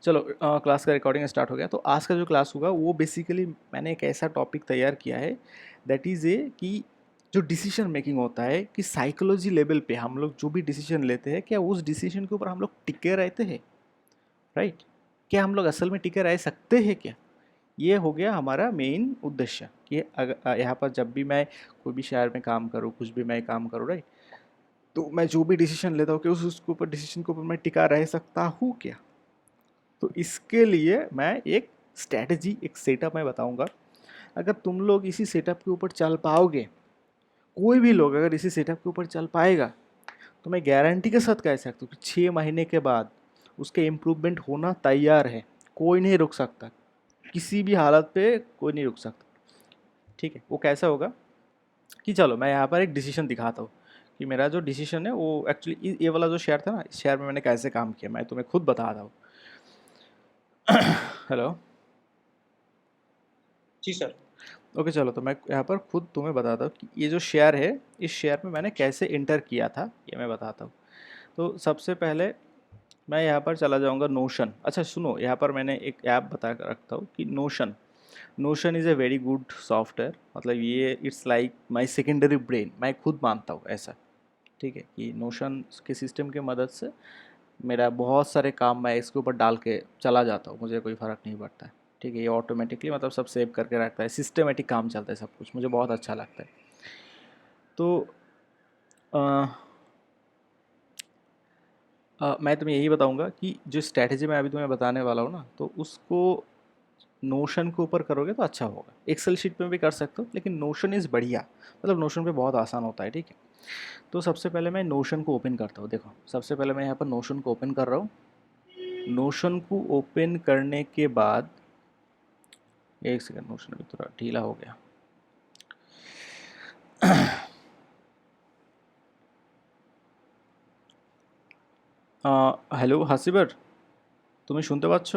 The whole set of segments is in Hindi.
चलो क्लास का रिकॉर्डिंग स्टार्ट हो गया। तो आज का जो क्लास होगा वो बेसिकली मैंने एक ऐसा टॉपिक तैयार किया है, दैट इज़ ए कि जो डिसीजन मेकिंग होता है कि साइकोलॉजी लेवल पे हम लोग जो भी डिसीजन लेते हैं, क्या उस डिसीजन के ऊपर हम लोग टिके रहते हैं, राइट? क्या हम लोग असल में टिके रह सकते हैं क्या? ये हो गया हमारा मेन उद्देश्य कि यहाँ पर जब भी मैं कोई भी शहर में काम करूँ, कुछ भी मैं काम करूँ, राइट? तो मैं जो भी डिसीजन लेता हूँ कि उसके ऊपर डिसीजन के ऊपर मैं टिका रह सकता हूँ क्या? तो इसके लिए मैं एक स्ट्रैटेजी, एक सेटअप मैं बताऊंगा। अगर तुम लोग इसी सेटअप के ऊपर चल पाओगे, कोई भी लोग अगर इसी सेटअप के ऊपर चल पाएगा, तो मैं गारंटी के साथ कह सकता हूँ कि 6 महीने के बाद उसके इम्प्रूवमेंट होना तैयार है। कोई नहीं रुक सकता, किसी भी हालत पे कोई नहीं रुक सकता। ठीक है, वो कैसा होगा कि चलो मैं यहाँ पर एक डिसीजन दिखाता हूँ कि मेरा जो डिसीजन है वो एक्चुअली ये वाला जो शेयर था ना, इस शेयर में मैंने कैसे काम किया, मैं तुम्हें खुद बताता हूँ। हेलो। जी सर। ओके, चलो तो मैं यहाँ पर खुद तुम्हें बताता हूँ कि ये जो शेयर है, इस शेयर में मैंने कैसे इंटर किया था, ये मैं बताता हूँ। तो सबसे पहले मैं यहाँ पर चला जाऊँगा नोशन। अच्छा सुनो, यहाँ पर मैंने एक ऐप बता कर रखता हूँ कि notion, notion is a very good software. मतलब ये it's like my secondary brain, मैं खुद मानता हूँ ऐसा। ठीक है, कि नोशन के सिस्टम की मदद से मेरा बहुत सारे काम मैं इसके ऊपर डाल के चला जाता हूँ, मुझे कोई फ़र्क नहीं पड़ता है। ठीक है, ये ऑटोमेटिकली मतलब सब सेव करके रखता है, सिस्टमेटिक काम चलता है सब कुछ, मुझे बहुत अच्छा लगता है। तो अ, मैं तुम्हें यही बताऊंगा कि जो स्ट्रैटेजी मैं अभी तुम्हें बताने वाला हूँ ना, तो उसको नोशन के ऊपर करोगे तो अच्छा होगा। एक्सेल शीट में भी कर सकते हो, लेकिन नोशन इज़ बढ़िया। मतलब नोशन पे बहुत आसान होता है। ठीक है, तो सबसे पहले मैं नोशन को ओपन करता हूँ। देखो, सबसे पहले मैं यहाँ पर नोशन को ओपन कर रहा हूँ। नोशन को ओपन करने के बाद, एक सेकंड, नोशन अभी थोड़ा ढीला हो गया। হ্যালো হাসিবার, তুমি শুনতে পাচ্ছ?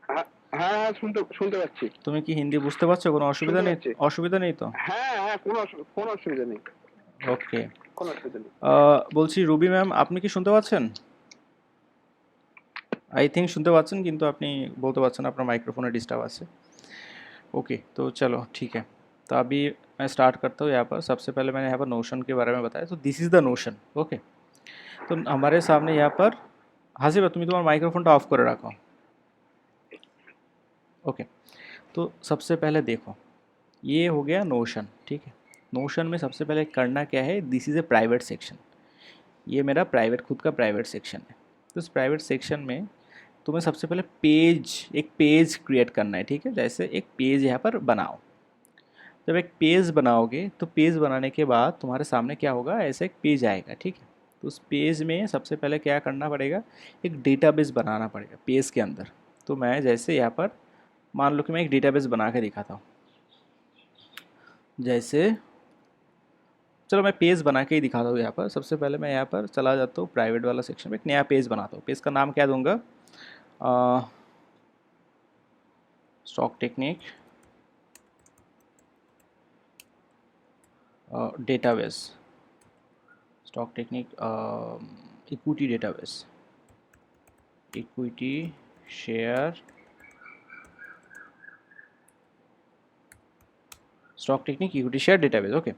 হ্যাঁ, হ্যাঁ, হ্যাঁ, শুনতে শুনতে পাচ্ছি। তুমি কি হিন্দি বুঝতে পারছো? কোনো অসুবিধা শুনতে নেই? পাচ্ছি। অসুবিধা নেই তো? হ্যাঁ, হ্যাঁ, কোনো অসুবিধা নেই। ওকে। কোনো অসুবিধা নেই। বলছি রুবি ম্যাম, আপনি কি শুনতে পাচ্ছেন? आई थिंक শুনতে পাচ্ছেন, কিন্তু আপনি বলতে পারছেন না, আপনার माइक्रोफोन डिस्टर्ब আছে। ओके, तो चलो ठीक है। तो अभी मैं स्टार्ट करता हूँ। यहाँ पर सबसे पहले मैंने यहाँ पर नोशन के बारे में बताया, तो this is the notion. Okay, तो हमारे सामने यहाँ पर, হাসিবা তুমি তোমার মাইক্রোফোনটা অফ করে রাখো। ओके, तो सबसे पहले देखो, ये हो गया नोशन। ठीक है, नोशन में सबसे पहले करना क्या है, this is a private section. ये मेरा प्राइवेट, खुद का प्राइवेट सेक्शन है। तो इस प्राइवेट सेक्शन में तुम्हें सबसे पहले एक पेज क्रिएट करना है। ठीक है, जैसे एक पेज यहाँ पर बनाओ। जब एक पेज बनाओगे तो पेज बनाने के बाद तुम्हारे सामने क्या होगा, ऐसा एक पेज आएगा। ठीक है, तो उस पेज में सबसे पहले क्या करना पड़ेगा, एक डेटाबेस बनाना पड़ेगा पेज के अंदर। तो मैं जैसे यहाँ पर मान लो कि मैं एक डेटाबेस बना के दिखाता हूँ। जैसे चलो मैं पेज बना के ही दिखाता हूँ। यहाँ पर सबसे पहले मैं यहाँ पर चला जाता हूँ प्राइवेट वाला सेक्शन में, एक नया पेज बनाता हूँ। पेज का नाम क्या दूंगा, stock technique database, stock technique equity database, equity share stock technique equity share database. Okay,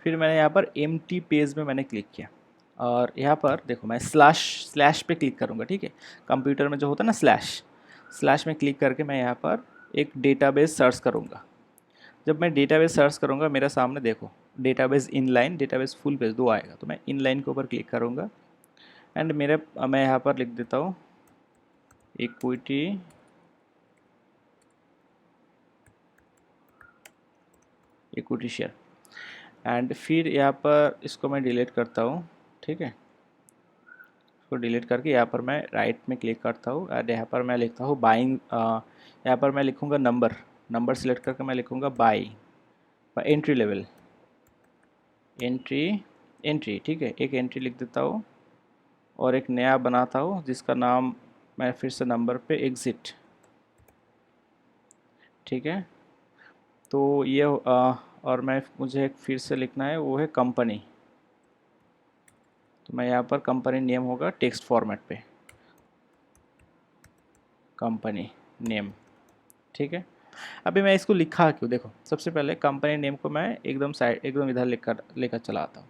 फिर मैंने यहाँ पर एम्प्टी पेज में मैंने क्लिक किया, और यहाँ पर देखो मैं स्लैश पे क्लिक करूँगा। ठीक है, कंप्यूटर में जो होता है ना स्लैश, स्लैश में क्लिक करके मैं यहाँ पर एक डेटाबेस सर्च करूँगा। जब मैं डेटाबेस सर्च करूँगा, मेरे सामने देखो database inline, database full page दो आएगा। तो मैं इनलाइन के ऊपर क्लिक करूँगा, एंड मैं यहाँ पर लिख देता हूँ इक्विटी इक्विटी शेयर, एंड फिर यहाँ पर इसको मैं डिलीट करता हूँ। ठीक है, इसको डिलीट करके यहाँ पर मैं राइट में क्लिक करता हूँ, और यहाँ पर मैं लिखता हूँ बाइंग। यहाँ पर मैं लिखूँगा नंबर, नंबर सेलेक्ट करके मैं लिखूँगा by, entry level, entry entry. ठीक है, एक एंट्री लिख देता हूँ, और एक नया बनाता हूँ जिसका नाम मैं फिर से नंबर पे एग्ज़िट। ठीक है, तो ये और मैं मुझे एक फिर से लिखना है, वो है कंपनी। तो मैं यहाँ पर कंपनी नेम होगा टेक्स्ट फॉर्मेट पे। कंपनी नेम, ठीक है। अभी मैं इसको लिखा क्यों, देखो सबसे पहले कंपनी नेम को मैं एकदम इधर लेकर चला आता हूँ।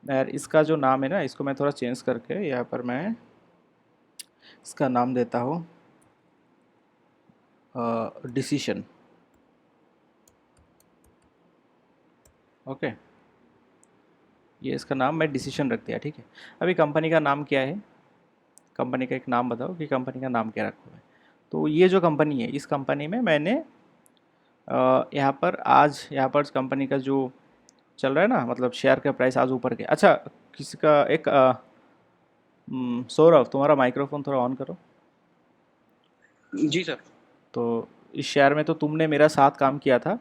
यार इसका जो नाम है ना, इसको मैं थोड़ा चेंज करके यहाँ पर मैं इसका नाम देता हूँ डिसीशन। ओके, ये इसका नाम मैं डिसीशन रख दिया, ठीक है। अभी कंपनी का नाम क्या है, कंपनी का एक नाम बताओ कि कंपनी का नाम क्या रखा है। तो ये जो कंपनी है, इस कंपनी में मैंने यहाँ पर कंपनी का जो चल रहा है ना, मतलब शेयर का प्राइस आज ऊपर गया। अच्छा, किसी का एक सौरभ, तुम्हारा माइक्रोफोन थोड़ा ऑन करो। जी सर। तो इस शेयर में तो तुमने मेरा साथ काम किया था,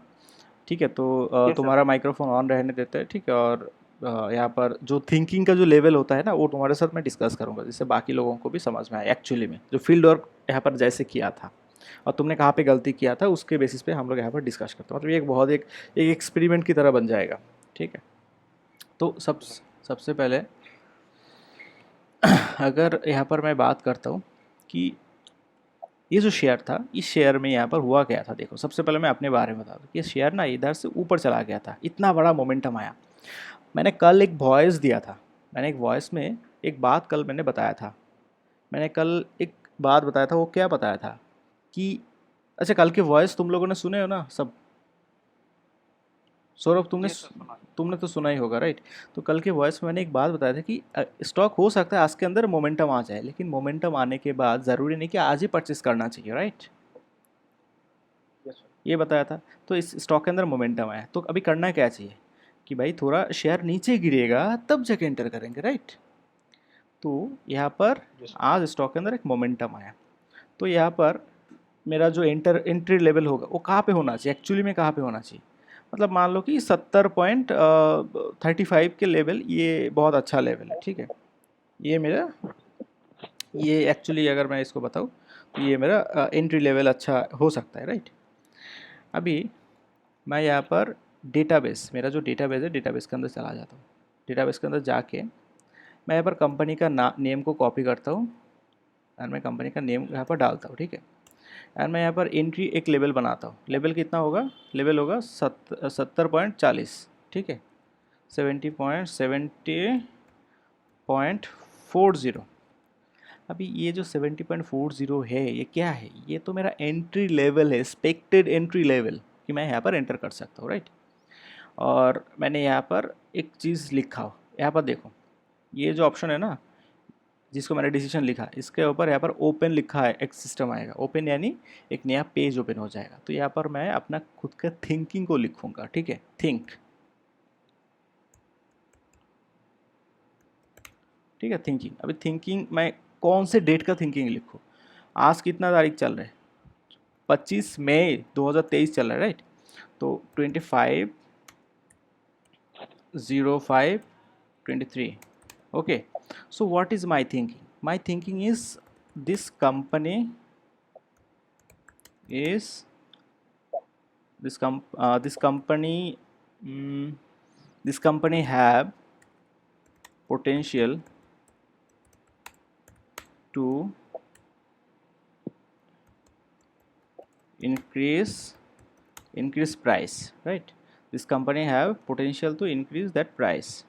ठीक है। तो यस सर। तुम्हारा माइक्रोफोन ऑन रहने देते हैं, ठीक है। और यहाँ पर जो थिंकिंग का जो लेवल होता है ना, वो तुम्हारे साथ मैं डिस्कस करूँगा, जिससे बाकी लोगों को भी समझ में आए एक्चुअली में जो फील्ड वर्क यहाँ पर जैसे किया था और तुमने कहाँ पे गलती किया था, उसके बेसिस पे हम लोग यहाँ पर डिस्कस करते हैं। मतलब ये एक बहुत एक एक्सपेरिमेंट की तरह बन जाएगा, ठीक है। तो सबसे पहले अगर यहाँ पर मैं बात करता हूँ कि ये जो शेयर था, इस शेयर में यहाँ पर हुआ क्या था, देखो सबसे पहले मैं अपने बारे में बता दूँ कि ये शेयर ना इधर से ऊपर चला गया था, इतना बड़ा मोमेंटम आया। मैंने कल एक वॉइस दिया था, मैंने एक वॉइस में एक बात कल मैंने बताया था, मैंने कल एक बात बताया था। वो क्या बताया था कि अच्छा, कल के वॉइस तुम लोगों ने सुने हो ना सब। सौरभ यस सर, सुना। तुमने तो सुना ही होगा, राइट। तो कल के वॉइस में मैंने एक बात बताया था कि स्टॉक हो सकता है आज के अंदर मोमेंटम आ जाए, लेकिन मोमेंटम आने के बाद ज़रूरी नहीं कि आज ही परचेस करना चाहिए, राइट। Yes sir. ये बताया था। तो इस स्टॉक के अंदर मोमेंटम आया, तो अभी करना क्या चाहिए कि भाई थोड़ा शेयर नीचे गिरेगा तब जाके एंटर करेंगे, राइट। तो यहाँ पर यस आज स्टॉक के अंदर एक मोमेंटम आया, तो यहाँ पर मेरा जो एंट्री लेवल होगा वो कहाँ पे होना चाहिए, एक्चुअली में कहाँ पे होना चाहिए। मतलब मान लो कि 70.35 के लेवल, ये बहुत अच्छा लेवल है, ठीक है। ये मेरा, ये एक्चुअली अगर मैं इसको बताऊँ तो ये मेरा एंट्री लेवल अच्छा हो सकता है, राइट। अभी मैं यहाँ पर डेटाबेस, मेरा जो डेटाबेस है, डेटाबेस के अंदर चला जाता हूँ। डेटाबेस के अंदर जाके मैं यहाँ पर कंपनी का नेम को कॉपी करता हूँ और मैं कंपनी का नेम यहाँ पर डालता हूँ, ठीक है। एंड मैं यहाँ पर एंट्री एक लेवल बनाता हूँ। लेवल कितना होगा, लेवल होगा 70.40, ठीक है। 70.40। अभी ये जो 70.40 है, ये क्या है, ये तो मेरा एंट्री लेवल है, एक्सपेक्टेड एंट्री लेवल कि मैं यहाँ पर एंटर कर सकता हूँ, राइट। और मैंने यहाँ पर एक चीज़ लिखा हो, यहाँ पर देखो ये जो ऑप्शन है ना, जिसको मैंने डिसीजन लिखा, इसके ऊपर यहाँ पर ओपन लिखा है, एक सिस्टम आएगा ओपन, यानी एक नया पेज ओपन हो जाएगा। तो यहाँ पर मैं अपना खुद का थिंकिंग को लिखूंगा, ठीक है, थिंक, ठीक है, थिंकिंग। अभी थिंकिंग मैं कौन से डेट का थिंकिंग लिखूँ, आज कितना तारीख चल रहा है, 25 मई 2023 चल रहा है, राइट। तो 25/05/23, okay. So what is my thinking, my thinking is this company is this company this company have potential to increase price, right. This company have potential to increase that price,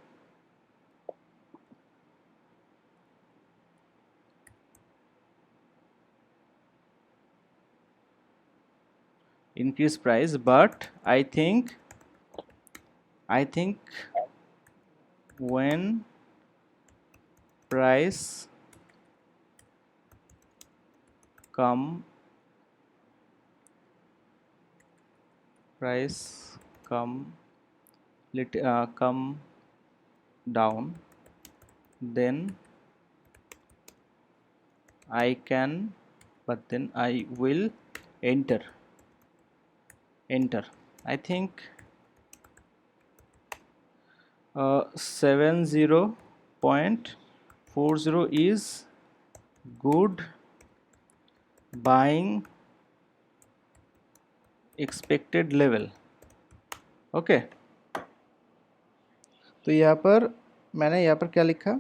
but I think when price come come down, then I can, but then I will enter. I think 70.40 is good buying expected level, okay. तो यहाँ पर मैंने यहाँ पर क्या लिखा,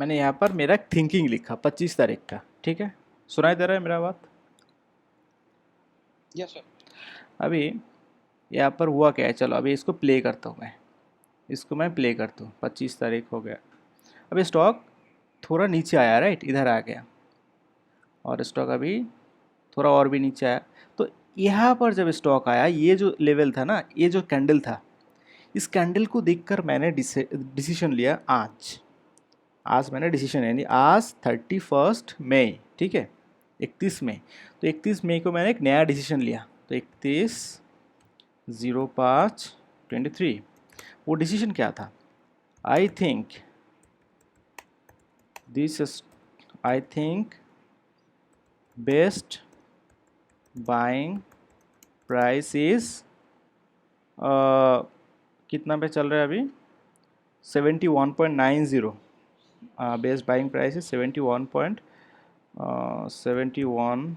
मैंने यहाँ पर मेरा थिंकिंग लिखा 25 तारीख का, ठीक है, सुनाई दे रहा है मेरा बात? Yes sir. अभी यहाँ पर हुआ क्या है, चलो अभी इसको प्ले करता हूँ मैं प्ले करता हूँ। 25 तारीख हो गया, अभी स्टॉक थोड़ा नीचे आया, राइट, इधर आ गया, और स्टॉक अभी थोड़ा और भी नीचे आया। तो यहाँ पर जब स्टॉक आया, ये जो लेवल था ना, ये जो कैंडल था, इस कैंडल को देखकर मैंने डिसीजन लिया आज मैंने डिसीजन यानी आज 31 मई, ठीक है, 31 मई। तो 31 मई को मैंने एक नया डिसीजन लिया, तो 31/05/23। वो डिसीजन क्या था? I think best buying price is, कितना पे चल रहा है अभी, 71.90। Best buying price is 71.50,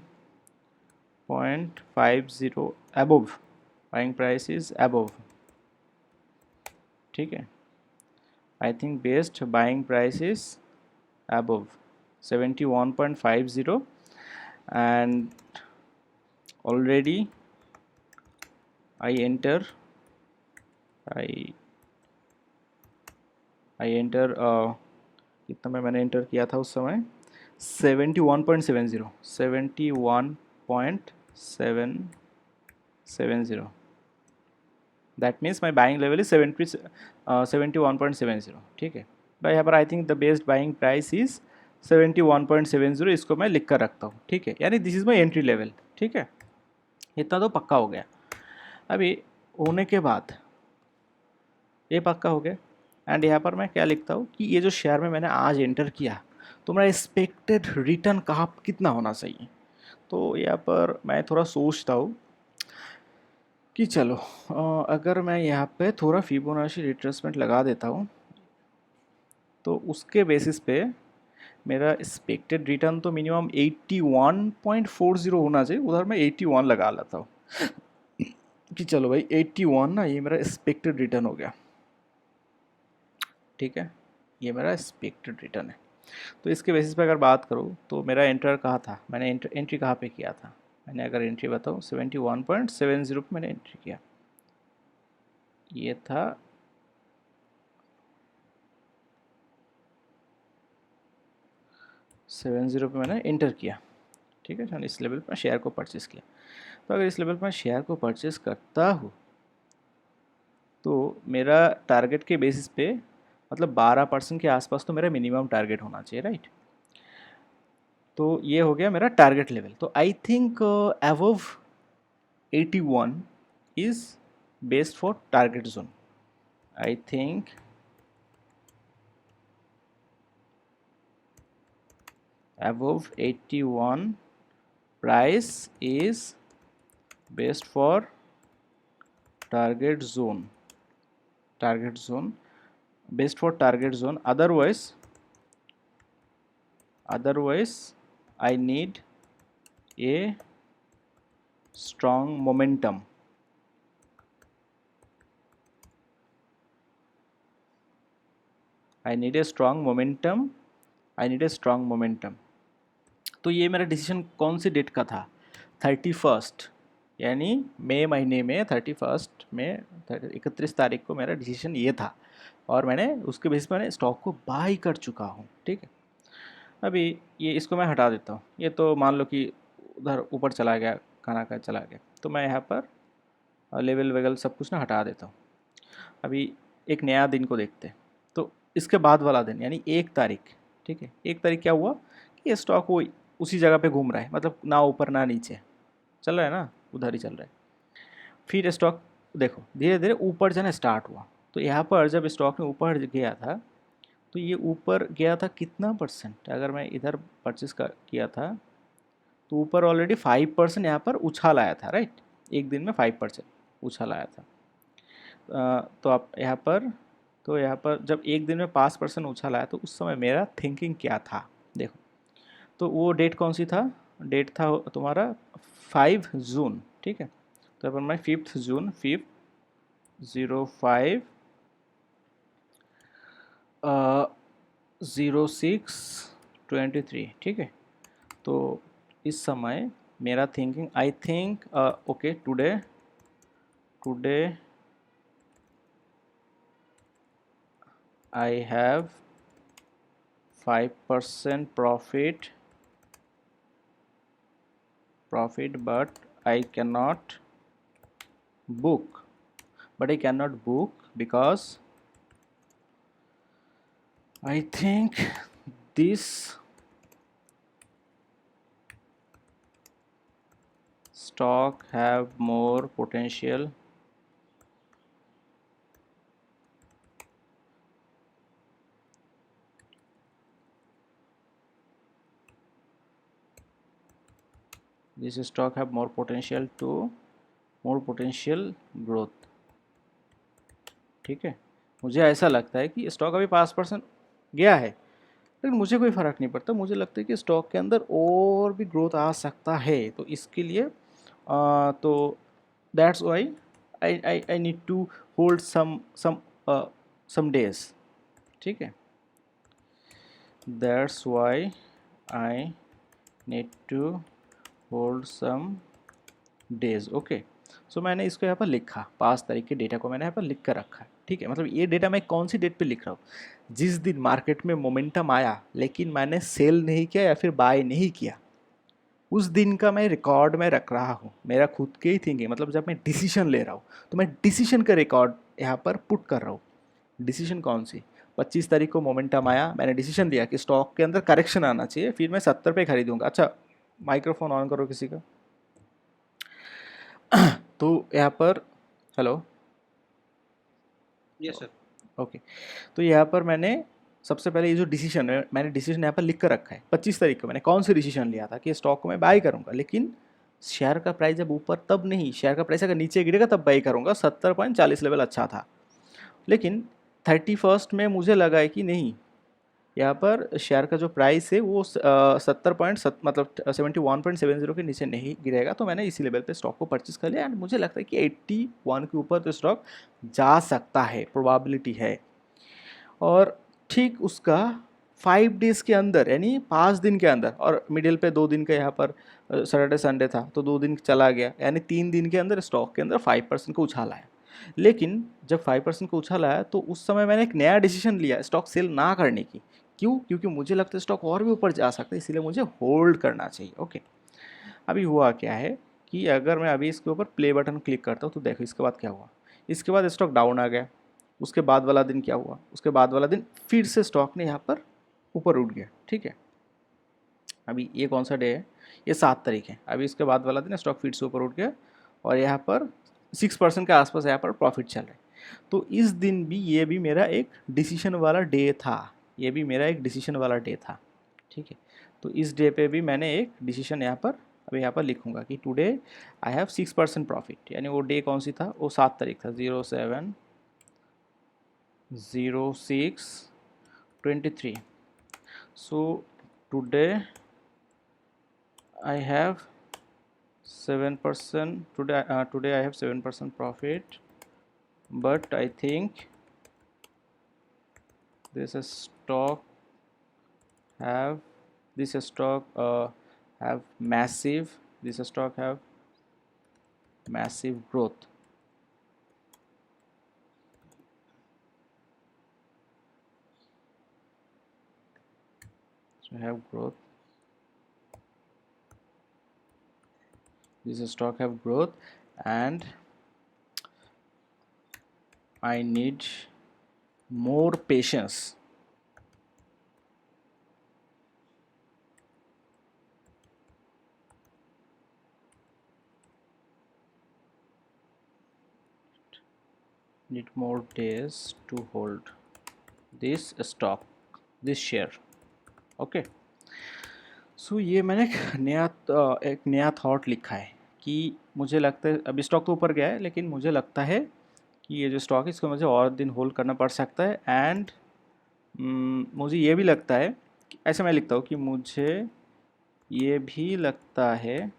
above buying price is above, ठीक है। I think best buying price is above 71.50, and already I enter कितना में मैंने एंटर किया था उस समय, 71.70, that means my buying level is 71.70, ठीक है भाई। यहाँ पर I think the best buying price is 71.70, इसको मैं लिख कर रखता हूँ, ठीक है, यानी this is my entry level, ठीक है, इतना तो पक्का हो गया। अभी होने के बाद ये पक्का हो गया, एंड यहाँ पर मैं क्या लिखता हूँ कि ये जो शेयर में मैंने आज एंटर किया, तो मेरा एक्सपेक्टेड रिटर्न कहाँ कितना होना चाहिए। तो यहाँ पर मैं थोड़ा सोचता हूँ कि चलो अगर मैं यहाँ पे थोड़ा फिबोनाची रिट्रेसमेंट लगा देता हूँ, तो उसके बेसिस पे मेरा एक्सपेक्टेड रिटर्न तो मिनिमम 81.40 होना चाहिए। उधर मैं 81 लगा लेता हूँ कि चलो भाई 81 ना, ये मेरा एक्सपेक्टेड रिटर्न हो गया, ठीक है, ये मेरा एक्सपेक्टेड रिटर्न है। तो इसके बेसिस पे अगर बात करूँ तो मेरा एंटर कहाँ था, मैंने एंट्री कहाँ पे किया था, मैंने अगर एंट्री बताऊँ 71.70 पे मैंने एंट्री किया, ये था 70 पे मैंने एंटर किया, ठीक है। इस लेवल पर शेयर को परचेस किया। तो अगर इस लेवल पर शेयर को परचेस करता हूँ तो मेरा टारगेट के बेसिस पे मतलब 12% के आसपास तो मेरा मिनिमम टारगेट होना चाहिए, राइट। तो ये हो गया मेरा टारगेट लेवल। तो I think above 81 is best for target zone. I think above 81 price is best for target zone, best for target zone. Otherwise I need a strong momentum, I need a strong momentum. तो ये मेरा डिसीजन कौन सी डेट का था, 31, यानी मई महीने में 31 में 31 तारीख को मेरा डिसीजन ये था, और मैंने उसके बेसिस पर मैंने स्टॉक को बाई कर चुका हूँ, ठीक है। अभी ये इसको मैं हटा देता हूँ, ये तो मान लो कि उधर ऊपर चला गया, खाना का चला गया, तो मैं यहाँ पर लेवल वेगल सब कुछ ना हटा देता हूँ। अभी एक नया दिन को देखते हैं, तो इसके बाद वाला दिन यानी 1 तारीख, ठीक है, 1 तारीख क्या हुआ कि ये स्टॉक वो उसी जगह पे घूम रहा है, मतलब ना ऊपर ना नीचे चल रहा है ना, उधर ही चल रहा है। फिर स्टॉक देखो धीरे धीरे ऊपर जाना स्टार्ट हुआ। तो यहाँ पर जब स्टॉक में ऊपर गया था, तो ये ऊपर गया था कितना परसेंट, अगर मैं इधर परचेस किया था तो ऊपर ऑलरेडी 5% यहाँ पर उछाल आया था, राइट, एक दिन में 5% उछाल आया था। तो आप यहाँ पर जब एक दिन में 5% उछाल आया, तो उस समय मेरा थिंकिंग क्या था देखो। तो वो डेट कौन सी था, डेट था तुम्हारा 5 जून, ठीक है। तो अपन मैं 5 जून 5/05 0623, ठीक है। तो इस समय मेरा thinking, I think okay, today I have 5% profit, but I cannot book. Because I think this stock have more potential more potential growth, ठीक है। मुझे ऐसा लगता है कि स्टॉक अभी 5% गया है, लेकिन मुझे कोई फ़र्क नहीं पड़ता। मुझे लगता है कि स्टॉक के अंदर और भी ग्रोथ आ सकता है। तो इसके लिए तो that's why I need to hold some days, ठीक है। That's why I need to hold some days, okay. So मैंने इसको यहाँ पर लिखा, 5 तारीख के डेटा को मैंने यहाँ पर लिख कर रखा है, ठीक है। मतलब ये डेटा मैं कौन सी डेट पे लिख रहा हूँ? जिस दिन मार्केट में मोमेंटम आया लेकिन मैंने सेल नहीं किया या फिर बाय नहीं किया, उस दिन का मैं रिकॉर्ड में रख रहा हूँ। मेरा खुद के ही थिंकिंग, मतलब जब मैं डिसीजन ले रहा हूँ तो मैं डिसीजन का रिकॉर्ड यहाँ पर पुट कर रहा हूँ। डिसीजन कौन सी? 25 तारीख को मोमेंटम आया, मैंने डिसीजन लिया कि स्टॉक के अंदर करेक्शन आना चाहिए, फिर मैं 70 पे खरीदूंगा। अच्छा, माइक्रोफोन ऑन करो किसी का। तो यहाँ पर हेलो, यस सर। ओके। तो यहाँ पर मैंने सबसे पहले ये जो डिसीजन है, मैंने डिसीजन यहाँ पर लिख कर रखा है। 25 तारीख को मैंने कौन सी डिसीजन लिया था कि स्टॉक को मैं बाई करूँगा, लेकिन शेयर का प्राइस जब ऊपर तब नहीं, शेयर का प्राइस अगर नीचे गिरेगा तब बाई करूँगा। 70.40 लेवल अच्छा था, लेकिन 31 में मुझे लगा है कि नहीं, यहाँ पर शेयर का जो प्राइस है वो 70 मतलब 71.70 के नीचे नहीं गिरेगा। तो मैंने इसी लेवल पे स्टॉक को परचेज कर लिया एंड मुझे लगता है कि 81 के ऊपर तो स्टॉक जा सकता है, प्रोबेबिलिटी है। और ठीक उसका 5 डेज़ के अंदर, यानी 5 दिन के अंदर, और मिडिल पे 2 दिन का यहाँ पर सैटरडे संडे था तो 2 दिन चला गया, यानी 3 दिन के अंदर स्टॉक के अंदर 5% का उछाल आया। लेकिन जब 5% का उछाल आया तो उस समय मैंने एक नया डिसीजन लिया स्टॉक सेल ना करने की। क्यों? क्योंकि मुझे लगता है स्टॉक और भी ऊपर जा सकता है, इसीलिए मुझे होल्ड करना चाहिए, ओके। अभी हुआ क्या है कि अगर मैं अभी इसके ऊपर प्ले बटन क्लिक करता हूँ तो देखो इसके बाद क्या हुआ। इसके बाद स्टॉक डाउन आ गया। उसके बाद वाला दिन क्या हुआ? उसके बाद वाला दिन फिर से स्टॉक ने यहाँ पर ऊपर उठ गया, ठीक है। अभी ये कौन सा डे है? ये 7 तारीख है। अभी इसके बाद वाला दिन स्टॉक फिर से ऊपर उठ गया और यहाँ पर 6% के आसपास यहाँ पर प्रॉफिट चल रहा है। तो इस दिन भी ये भी मेरा एक डिसीजन वाला डे था, ये भी मेरा एक डिसीजन वाला डे था, ठीक है। तो इस डे पे भी मैंने एक डिसीजन यहाँ पर, अभी यहाँ पर लिखूंगा कि टुडे आई हैव 6% प्रॉफिट, यानी वो डे कौन सी था? वो 7 तारीख था, 07/06/23। So today I have 7%. Today I have 7% profit, but I think this stock have this stock have massive this stock have massive growth. So have growth. This stock have growth, and I need more patience. Need more days to hold this stock, this share, okay. So ये मैंने एक नया थॉट लिखा है कि मुझे लगता है अभी स्टॉक तो ऊपर गया है, लेकिन मुझे लगता है कि ये जो स्टॉक है इसको मुझे और दिन होल्ड करना पड़ सकता है। एंड मुझे ये भी लगता है कि ऐसे मैं लिखता हूँ कि मुझे ये भी लगता है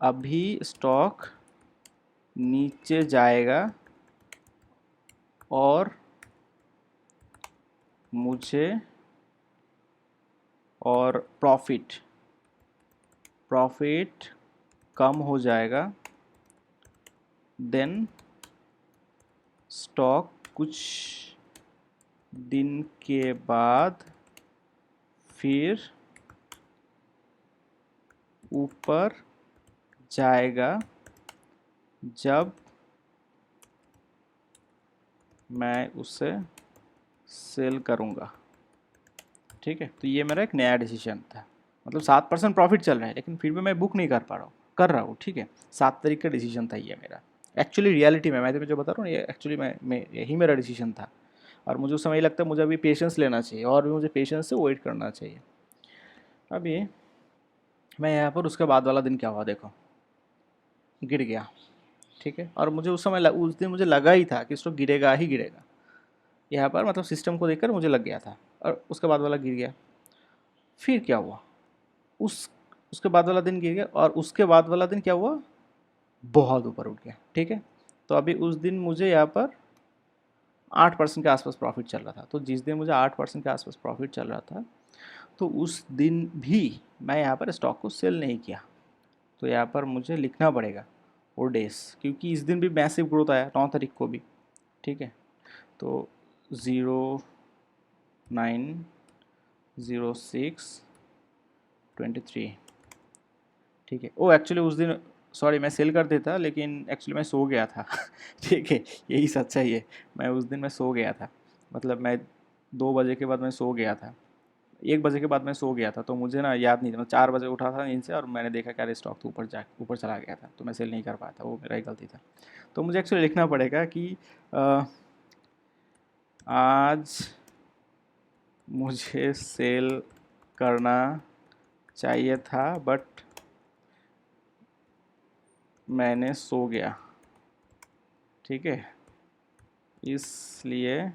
अभी स्टॉक नीचे जाएगा और मुझे और प्रॉफिट कम हो जाएगा, देन स्टॉक कुछ दिन के बाद फिर ऊपर जाएगा जब मैं उसे सेल करूँगा। ठीक है, तो ये मेरा एक नया डिसीजन था। मतलब 7% प्रॉफिट चल रहा है लेकिन फिर भी मैं बुक नहीं कर रहा हूँ। ठीक है, 7 तारीख का डिसीजन था ये मेरा। एक्चुअली रियलिटी में मैं जो बता रहा हूँ ये एक्चुअली मैं यही मेरा डिसीजन था। और मुझे उस समय लगता है मुझे अभी पेशेंस लेना चाहिए और भी मुझे पेशेंस से वेट करना चाहिए। अभी मैं यहाँ पर उसके बाद वाला दिन क्या हुआ देखो, गिर गया। ठीक है, और मुझे उस समय उस दिन मुझे लगा ही था कि स्टॉक गिरेगा ही गिरेगा। यहाँ पर मतलब सिस्टम को देखकर मुझे लग गया था, और उसके बाद वाला गिर गया। फिर क्या हुआ, उसके बाद वाला दिन गिर गया, और उसके बाद वाला दिन क्या हुआ, बहुत ऊपर उठ गया। ठीक है, तो अभी उस दिन मुझे यहाँ पर 8% के आसपास प्रॉफिट चल रहा था। तो जिस दिन मुझे 8% के आसपास प्रॉफिट चल रहा था, तो उस दिन भी मैं यहाँ पर स्टॉक को सेल नहीं किया। तो यहाँ पर मुझे लिखना पड़ेगा वो डेज, क्योंकि इस दिन भी मैसिव ग्रोथ आया 9 तारीख को भी। ठीक है, तो 09/06/23। ठीक है, वो एक्चुअली उस दिन सॉरी मैं सेल कर देता, लेकिन एक्चुअली मैं सो गया था। ठीक है, यही सच्चाई है, मैं उस दिन मैं सो गया था। मतलब मैं 2 बजे के बाद मैं सो गया था, 1 बजे के बाद मैं सो गया था। तो मुझे ना याद नहीं था, मैं 4 बजे उठा था नींद से और मैंने देखा कि अरे स्टॉक तो ऊपर चला गया था, तो मैं सेल नहीं कर पाया था। वो मेरा ही गलती था। तो मुझे एक्चुअली लिखना पड़ेगा कि आज मुझे सेल करना चाहिए था बट मैंने सो गया। ठीक है, इसलिए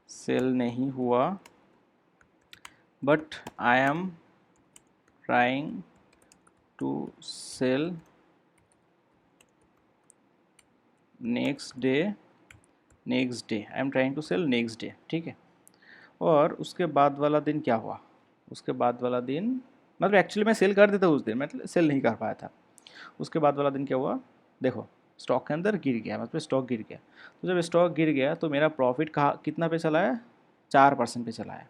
सेल नहीं हुआ, but I am trying to sell next day I am trying to sell next day. ठीक है, और उसके बाद वाला दिन क्या हुआ, उसके बाद वाला दिन मतलब एक्चुअली मैं सेल कर देता उस दिन, मैं सेल नहीं कर पाया था। उसके बाद वाला दिन क्या हुआ देखो, स्टॉक के अंदर गिर गया, मतलब स्टॉक गिर गया। तो जब स्टॉक गिर गया तो मेरा प्रॉफिट कहाँ कितना पे चला है, 4% पे चला है।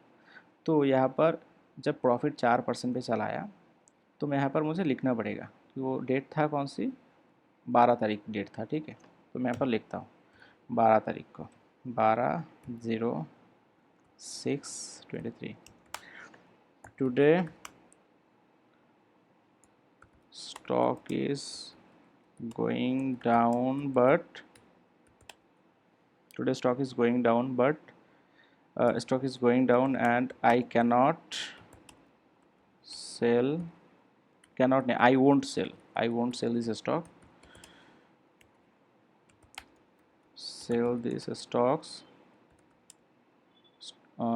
तो यहाँ पर जब प्रॉफिट 4% पे चला आया, तो मैं यहाँ पर मुझे लिखना पड़ेगा कि वो डेट था कौन सी, 12 तारीख डेट था। ठीक है, तो मैं यहाँ पर लिखता हूँ 12 तारीख को, 12/06/23। Today stock is going down but today stock is going down but stock is going down and I cannot sell, I won't sell this stock, sell these stocks,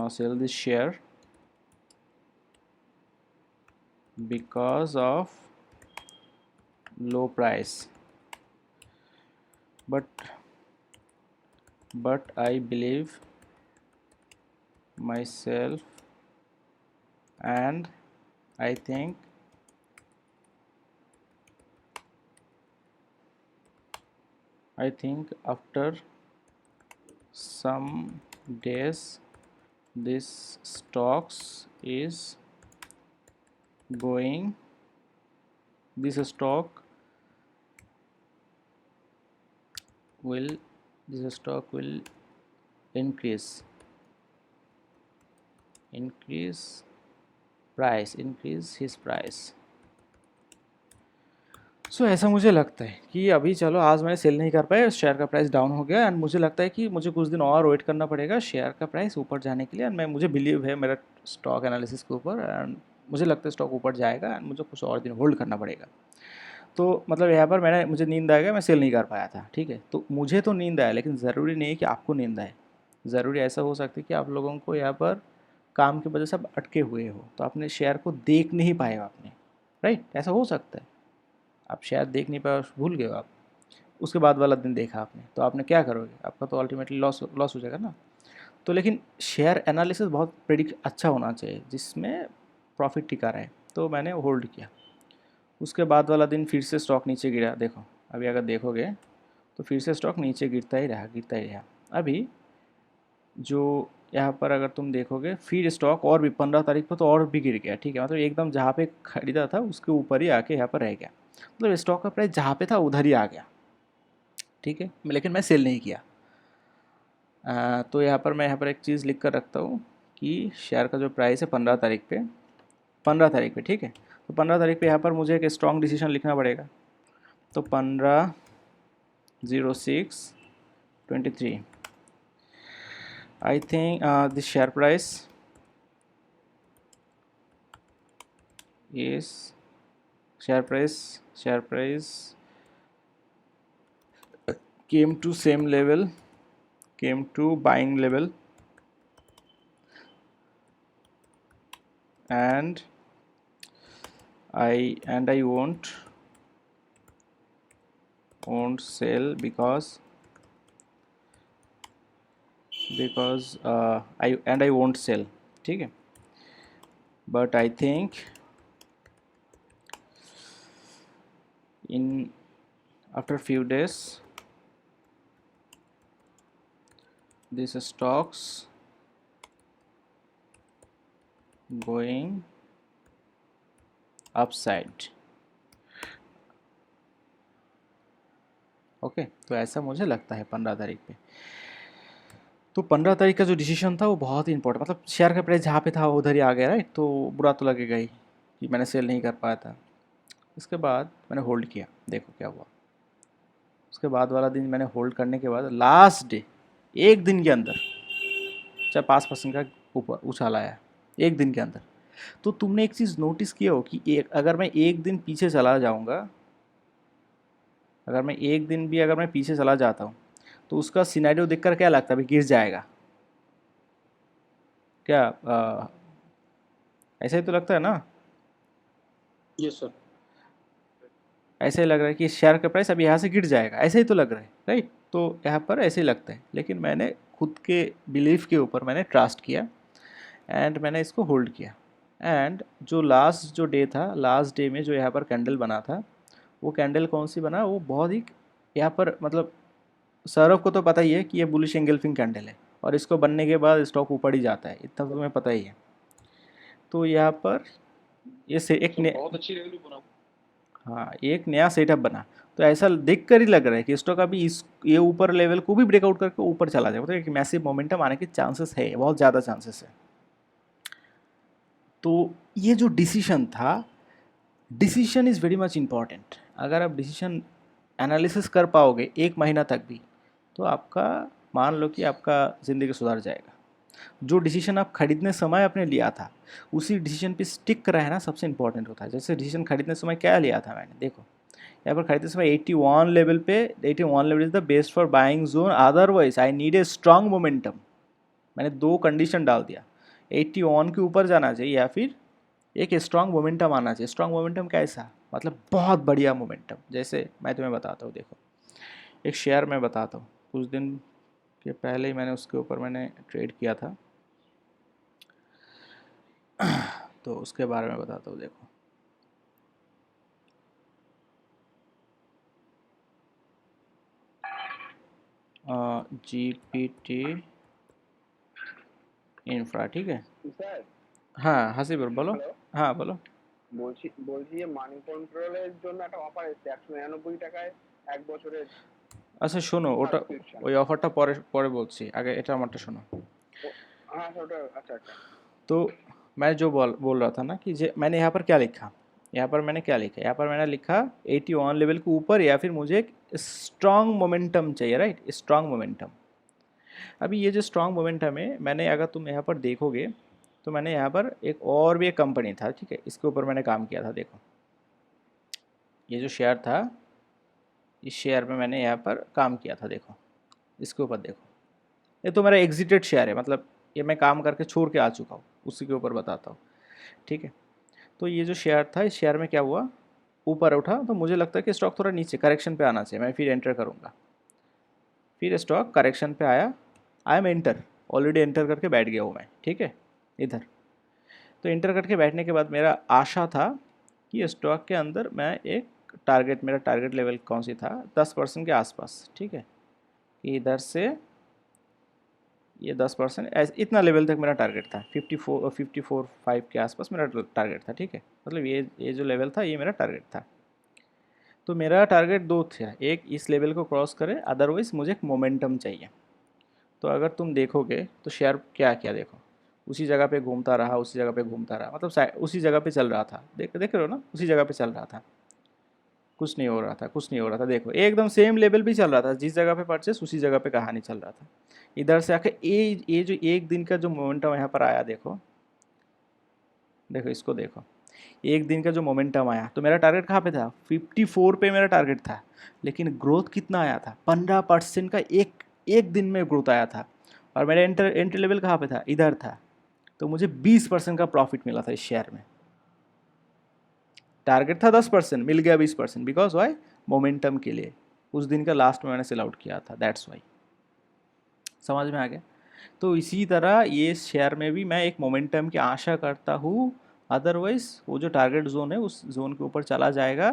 sell this share because of low price, but I believe myself and I think after some days this stocks is going, this stock will increase his price। सो ऐसा मुझे लगता है कि अभी चलो आज मैंने सेल नहीं कर पाया, शेयर का प्राइस डाउन हो गया, एंड मुझे लगता है कि मुझे कुछ दिन और वेट करना पड़ेगा शेयर का प्राइस ऊपर जाने के लिए। एंड मुझे बिलीव है मेरा स्टॉक एनालिसिस के ऊपर, एंड मुझे लगता है स्टॉक ऊपर जाएगा एंड मुझे कुछ और दिन होल्ड करना पड़ेगा। तो मतलब यहाँ पर मुझे नींद आ गया, मैं सेल नहीं कर पाया था। ठीक है, तो मुझे तो नींद आया, लेकिन ज़रूरी नहीं है कि आपको नींद आए। ज़रूरी ऐसा हो सकता है कि आप लोगों को यहाँ पर काम की वजह से आप अटके हुए हो, तो आपने शेयर को देख नहीं पाए आपने, राइट, ऐसा हो सकता है। आप शायद देख नहीं पाए, भूल गए हो आप, उसके बाद वाला दिन देखा आपने, तो आपने क्या करोगे, आपका तो अल्टीमेटली लॉस हो जाएगा ना। तो लेकिन शेयर एनालिसिस बहुत प्रेडिक्ट अच्छा होना चाहिए जिसमें प्रॉफिट टिका रहे, तो मैंने होल्ड किया। उसके बाद वाला दिन फिर से स्टॉक नीचे गिरा, देखो अभी अगर देखोगे तो फिर से स्टॉक नीचे गिरता ही रहा। अभी जो यहाँ पर अगर तुम देखोगे फिर स्टॉक और भी 15 तारीख को तो और भी गिर गया, ठीक है, मतलब एकदम जहाँ पे खरीदा था उसके ऊपर ही आके यहाँ पर रह गया, मतलब स्टॉक का प्राइस जहाँ पे था उधर ही आ गया, ठीक है, लेकिन मैं सेल नहीं किया। तो मैं यहाँ पर एक चीज़ लिख कर रखता हूँ कि शेयर का जो प्राइस है 15 तारीख पे, ठीक है, तो 15 तारीख पे यहाँ पर मुझे एक स्ट्रॉन्ग डिसीजन लिखना पड़ेगा। तो 15/06/23 आई think this share price is share price came to same level, came to buying level, and I won't sell because I won't sell, ठीक है, but I think in after few days this stocks going upside। Okay, तो ऐसा मुझे लगता है 15 तारीख पे। तो 15 तारीख का जो डिसीजन था वो बहुत ही इंपॉर्टेंट, मतलब शेयर का प्राइस जहाँ पे था वो उधर ही आ गया, राइट, तो बुरा तो लगेगा ही कि मैंने सेल नहीं कर पाया था। उसके बाद मैंने होल्ड किया, देखो क्या हुआ। उसके बाद वाला दिन मैंने होल्ड करने के बाद लास्ट डे एक दिन के अंदर चाहे 5% का ऊपर उछाल आया एक दिन के अंदर। तो तुमने एक चीज़ नोटिस किया हो कि अगर मैं एक दिन पीछे चला जाऊंगा, अगर मैं पीछे चला जाता हूँ तो उसका सिनेरियो देखकर क्या लगता है, अभी गिर जाएगा क्या? ऐसा ही तो लगता है ना, यस सर। ऐसे ही लग रहा है कि शेयर का प्राइस अभी यहाँ से गिर जाएगा, ऐसे ही तो लग रहा है, राइट, तो यहाँ पर ऐसे ही लगता है। लेकिन मैंने खुद के बिलीफ के ऊपर मैंने ट्रस्ट किया एंड मैंने इसको होल्ड किया। एंड जो लास्ट जो डे था, लास्ट डे में जो यहाँ पर कैंडल बना था, वो कैंडल कौन सी बना, वो बहुत ही यहाँ पर मतलब सौरभ को तो पता ही है कि ये बुलिश एंगल्फिंग कैंडल है और इसको बनने के बाद स्टॉक ऊपर ही जाता है, इतना तो तुम्हें पता ही है। तो यहाँ पर ये से एक ने बहुत अच्छी रेवेन्यू बना। हाँ, एक नया सेटअप बना। तो ऐसा देख कर ही लग रहा है कि स्टॉक अभी इस ये ऊपर लेवल को भी ब्रेकआउट करके ऊपर चला जाएगा, मतलब एक मैसिव मोमेंटम आने के चांसेस है, बहुत ज़्यादा चांसेस है। तो ये जो डिसीजन था, decision is very much important. अगर आप डिसीजन एनालिसिस कर पाओगे एक महीना तक भी, तो आपका मान लो कि आपका ज़िंदगी सुधर जाएगा। जो डिसीजन आप खरीदने समय आपने लिया था उसी डिसीजन पे स्टिक रहना सबसे इंपॉर्टेंट होता है। जैसे डिसीजन खरीदने समय क्या लिया था मैंने, देखो यहाँ पर खरीदते समय 81 लेवल पे, 81 level is the best for buying zone, otherwise I need a strong momentum. मैंने दो कंडीशन डाल दिया, 81 के ऊपर जाना चाहिए या फिर एक स्ट्रॉन्ग मोमेंटम आना चाहिए। स्ट्रॉन्ग मोमेंटम कैसा, मतलब बहुत बढ़िया मोमेंटम। जैसे मैं तुम्हें बताता हूँ, देखो एक शेयर मैं बताता हूँ, कुछ दिन के पहले ही मैंने उसके ऊपर मैंने ट्रेड किया था, तो उसके बारे में बताता हूँ। देखो GPT ইনফ্রা, ঠিক है। স্যার হ্যাঁ হাসিবুর বলো। হ্যালো হ্যাঁ বলো। বলছি বলছি যে মানি কন্ট্রোলের জন্য একটা অফার এসেছে 199 টাকায় 1 বছরের আচ্ছা শোনো, ওটা সাবস্ক্রিপশন। ওই অফারটা পরে পরে বলছি, আগে এটা আমারটা শোনো। हाँ सर ওটা अच्छा अच्छा। तो मैं जो बोल रहा था ना कि मैंने यहाँ पर क्या लिखा, यहाँ पर मैंने लिखा 81 लेवल के ऊपर या फिर मुझे एक स्ट्रॉन्ग मोमेंटम चाहिए, राइट, स्ट्रॉन्ग मोमेंटम। अभी ये जो स्ट्रॉन्ग मोमेंटम है, मैंने अगर तुम यहाँ पर देखोगे तो मैंने यहाँ पर एक और भी एक कंपनी था, ठीक है, इसके ऊपर मैंने काम किया था। देखो ये जो शेयर था, इस शेयर में मैंने यहाँ पर काम किया था, देखो इसके ऊपर देखो, ये तो मेरा एग्जिटेड शेयर है, मतलब ये मैं काम करके छोड़ के आ चुका हूँ, उसी के ऊपर बताता हूँ, ठीक है। तो ये जो शेयर था, इस शेयर में क्या हुआ, ऊपर उठा, तो मुझे लगता है कि स्टॉक थोड़ा नीचे करेक्शन पे आना चाहिए, मैं फिर एंटर करूँगा। फिर स्टॉक करेक्शन पे आया, I am enter, already enter करके बैठ गया हूँ मैं, ठीक है, इधर। तो एंटर करके बैठने के बाद मेरा आशा था कि स्टॉक के अंदर मैं एक टारगेट, मेरा टारगेट लेवल कौन सी था, 10% के आसपास, ठीक है, कि इधर से ये 10% इतना लेवल तक मेरा टारगेट था, 54 के आसपास मेरा टारगेट था, ठीक है, मतलब ये जो लेवल था ये मेरा टारगेट था। तो मेरा टारगेट दो था, एक इस लेवल को क्रॉस करे, अदरवाइज मुझे एक मोमेंटम चाहिए। तो अगर तुम देखोगे तो शेयर क्या क्या, देखो उसी जगह पे घूमता रहा, उसी जगह पे घूमता रहा, मतलब उसी जगह पे चल रहा था, देख रहे हो ना, उसी जगह पे चल रहा था, कुछ नहीं हो रहा था, कुछ नहीं हो रहा था। देखो एकदम सेम लेवल भी चल रहा था, जिस जगह पे परचेस उसी जगह पे कहानी चल रहा था। इधर से आके ये जो एक दिन का जो मोमेंटम यहाँ पर आया, देखो देखो इसको देखो, एक दिन का जो मोमेंटम आया, तो मेरा टारगेट कहाँ पे था, 54 पे मेरा टारगेट था, लेकिन ग्रोथ कितना आया था, 15% का एक दिन में ग्रोथ आया था। और मेरा एंट्री लेवल कहाँ पे था, इधर था। तो मुझे 20% का प्रॉफिट मिला था इस शेयर में। टारगेट था 10%, मिल गया 20%, बिकॉज वाई, मोमेंटम के लिए उस दिन का लास्ट में मैंने सेल आउट किया था, दैट्स वाई। समझ में आ गया। तो इसी तरह ये शेयर में भी मैं एक मोमेंटम की आशा करता हूँ, अदरवाइज वो जो टारगेट जोन है उस जोन के ऊपर चला जाएगा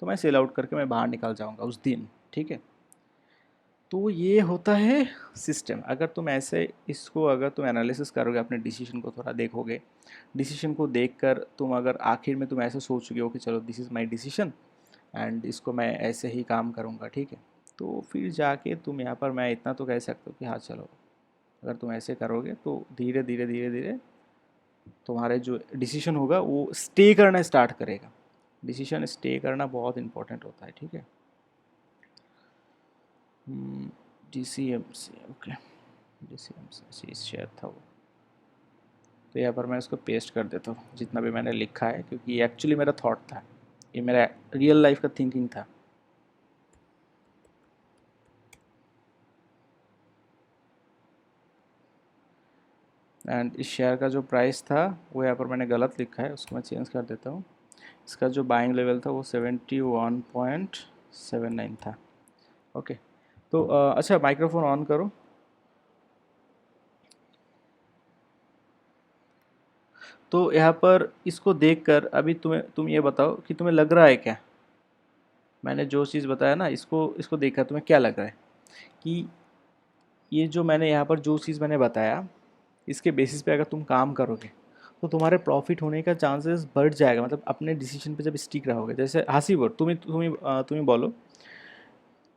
तो मैं सेल आउट करके मैं बाहर निकल जाऊँगा उस दिन, ठीक है। तो ये होता है सिस्टम। अगर तुम ऐसे इसको अगर तुम एनालिसिस करोगे, अपने डिसीजन को थोड़ा देखोगे, डिसीजन को देखकर तुम अगर आखिर में तुम ऐसे सोचोगे हो कि चलो this is my decision and इसको मैं ऐसे ही काम करूँगा, ठीक है, तो फिर जाके तुम यहाँ पर मैं इतना तो कह सकता हूँ कि हाँ चलो, अगर तुम ऐसे करोगे तो धीरे धीरे धीरे धीरे तुम्हारे जो डिसीजन होगा वो स्टे करना स्टार्ट करेगा। डिसीजन स्टे करना बहुत इंपॉर्टेंट होता है, ठीक है। DCMC, ओके, DCMC शेयर था वो। तो यहाँ पर मैं इसको पेस्ट कर देता हूँ जितना भी मैंने लिखा है, क्योंकि ये एक्चुअली मेरा थॉट था, ये मेरा रियल लाइफ का थिंकिंग था। एंड इस शेयर का जो प्राइस था वो यहाँ पर मैंने गलत लिखा है, उसको मैं चेंज कर देता हूँ। इसका जो बाइंग लेवल था वो 71.79 था, ओके। तो अच्छा, माइक्रोफोन ऑन करो। तो यहाँ पर इसको देखकर अभी तुम ये बताओ कि तुम्हें लग रहा है क्या, मैंने जो चीज़ बताया ना, इसको इसको देखकर तुम्हें क्या लग रहा है कि ये जो मैंने यहाँ पर जो चीज़ मैंने बताया, इसके बेसिस पे अगर तुम काम करोगे तो तुम्हारे प्रॉफिट होने का चांसेस बढ़ जाएगा, मतलब अपने डिसीजन पे जब स्टिक रहोगे। जैसे হাসিবর তুমি বলো,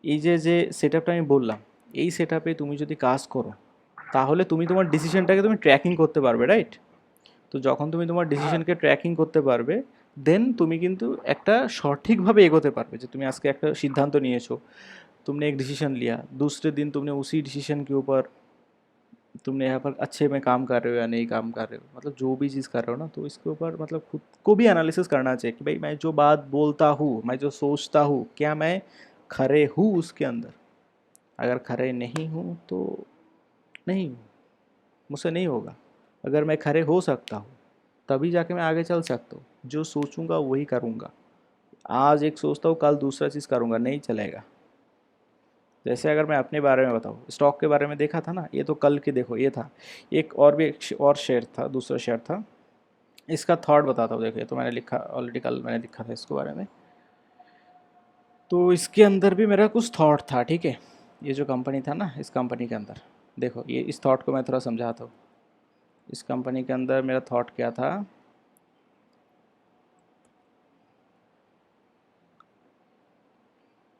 এই যে সেটআপটা আমি বললাম, এই সেটআপে তুমি যদি কাজ করো তাহলে তুমি তোমার ডিসিশনটাকে তুমি ট্র্যাকিং করতে পারবে, রাইট। তো যখন তুমি তোমার ডিসিশনকে ট্র্যাকিং করতে পারবে, দেন তুমি কিন্তু একটা সঠিকভাবে এগোতে পারবে, যে তুমি আজকে একটা सिद्धांत নিয়েছো, तुमने एक डिसीजन लिया, दूसरे दिन तुमने उसी डिसीजन के ऊपर तुमने यहाँ पर अच्छे में काम कर रहे हो या नहीं काम कर रहे हो, मतलब जो भी चीज़ कर रहे हो ना, तो इसके ऊपर मतलब खुद को भी एनालिसिस करना चाहिए कि भाई मैं जो बात बोलता हूँ, मैं जो सोचता हूँ, क्या मैं खरे हूँ उसके अंदर। अगर खरे नहीं हूँ तो नहीं हूँ, मुझसे नहीं होगा। अगर मैं खरे हो सकता हूँ तभी जाके मैं आगे चल सकता हूँ। जो सोचूंगा वही करूँगा। आज एक सोचता हूँ, कल दूसरा चीज़ करूँगा, नहीं चलेगा। जैसे अगर मैं अपने बारे में बताऊँ, स्टॉक के बारे में देखा था ना, ये तो कल के देखो ये था, एक और भी एक और शेयर था, दूसरा शेयर था। इसका थॉट बताता हूँ, देखो ये तो मैंने लिखा ऑलरेडी, कल मैंने लिखा था इसके बारे में। तो इसके अंदर भी मेरा कुछ थॉट था, ठीक है। ये जो कंपनी था ना, इस कंपनी के अंदर देखो, ये इस थॉट को मैं थोड़ा समझाता हूँ। इस कंपनी के अंदर मेरा थॉट क्या था,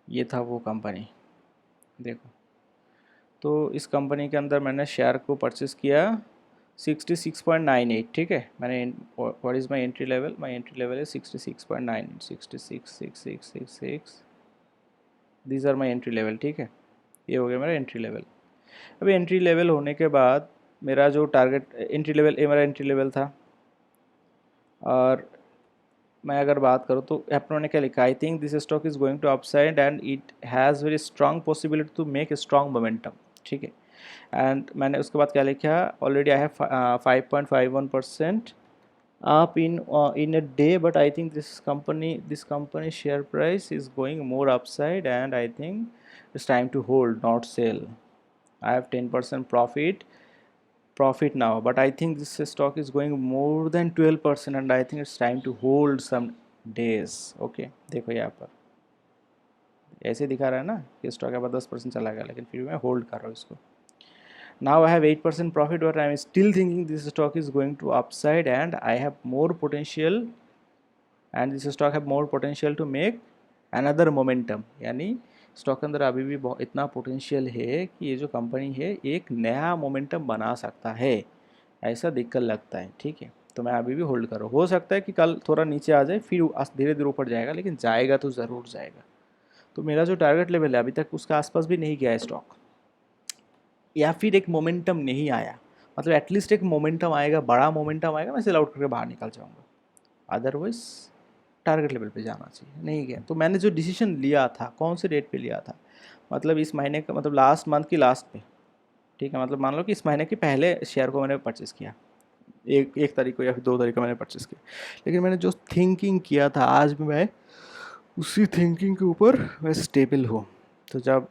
ये था वो कंपनी, देखो। तो इस कंपनी के अंदर मैंने शेयर को परचेस किया 66.98, ठीक है। मैंने what is my entry level, my entry level है 66.98, 66 these are my entry level, ठीक है। ये हो गया मेरा एंट्री लेवल। अभी एंट्री लेवल होने के बाद मेरा जो टारगेट एंट्री लेवल, ये मेरा एंट्री लेवल था। और मैं अगर बात करूँ तो एप्रो ने क्या लिखा, I think this stock is going to upside and it has very strong possibility to make a strong momentum, ठीक है। एंड मैंने उसके बाद क्या लिखा, already I have 5.51% up in a day, but I think this company share price is going more upside and I think it's time to hold, not sell. I have 10% profit profit now, but I think this stock is going more than 12% and I think it's time to hold some days. Okay, देखो यहाँ पर ऐसे दिखा रहा है ना कि स्टॉक यहाँ पर 10% चला गया, लेकिन फिर भी मैं होल्ड कर रहा हूँ इसको. Now I have 8% profit, but I am still thinking this stock is going to upside and I have more potential, and this stock have more potential to make another momentum. यानी स्टॉक के अंदर अभी भी बहुत इतना पोटेंशियल है कि ये जो कंपनी है एक नया मोमेंटम बना सकता है, ऐसा देखकर लगता है. ठीक है, तो मैं अभी भी होल्ड कर रहा हूँ. हो सकता है कि कल थोड़ा नीचे आ जाए, फिर धीरे धीरे ऊपर जाएगा, लेकिन जाएगा तो ज़रूर जाएगा. तो मेरा जो टारगेट लेवल है अभी तक उसका आसपास भी नहीं गया है स्टॉक, या फिर एक मोमेंटम नहीं आया. मतलब एटलीस्ट एक मोमेंटम आएगा, बड़ा मोमेंटम आएगा, मैं सेल आउट करके बाहर निकल जाऊँगा. अदरवाइज टारगेट लेवल पे जाना चाहिए, नहीं गया. तो मैंने जो डिसीजन लिया था, कौन से डेट पे लिया था, मतलब इस महीने का, मतलब लास्ट मंथ की लास्ट पे. ठीक है, मतलब मान लो कि इस महीने के पहले शेयर को मैंने परचेज़ किया, एक तारीख को या फिर 2 तारीख को मैंने परचेज़ किया. लेकिन मैंने जो थिंकिंग किया था आज भी मैं उसी थिंकिंग के ऊपर मैं स्टेबल हूँ. तो जब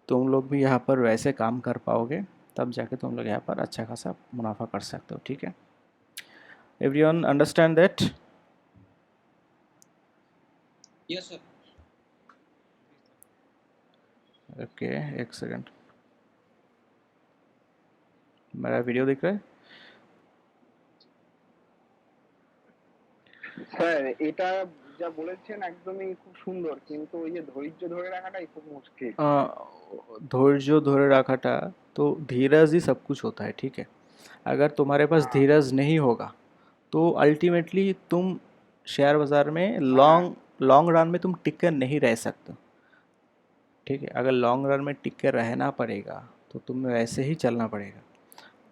तुम लोग भी यहाँ पर वैसे काम कर पाओगे तब जाके तुम लोग यहाँ पर अच्छा खासा मुनाफा कर सकते हो. ठीक है, everyone understand that? Yes, sir. Okay, एक सेकंड, मेरा वीडियो दिख रहा है? স্যার এটা যা বলেছেন একদমই খুব সুন্দর, কিন্তু ওই যে ধৈর্য ধরে রাখাটাই খুব মুশকিল। धैर्य धरे रखाटा, तो धीरज ही सब कुछ होता है. ठीक है, अगर तुम्हारे पास हाँ धीरज नहीं होगा तो अल्टीमेटली तुम शेयर बाज़ार में हाँ लॉन्ग लॉन्ग रन में तुम टिक कर नहीं रह सकते. ठीक है, अगर लॉन्ग रन में टिक कर रहना पड़ेगा तो तुम्हें वैसे ही चलना पड़ेगा.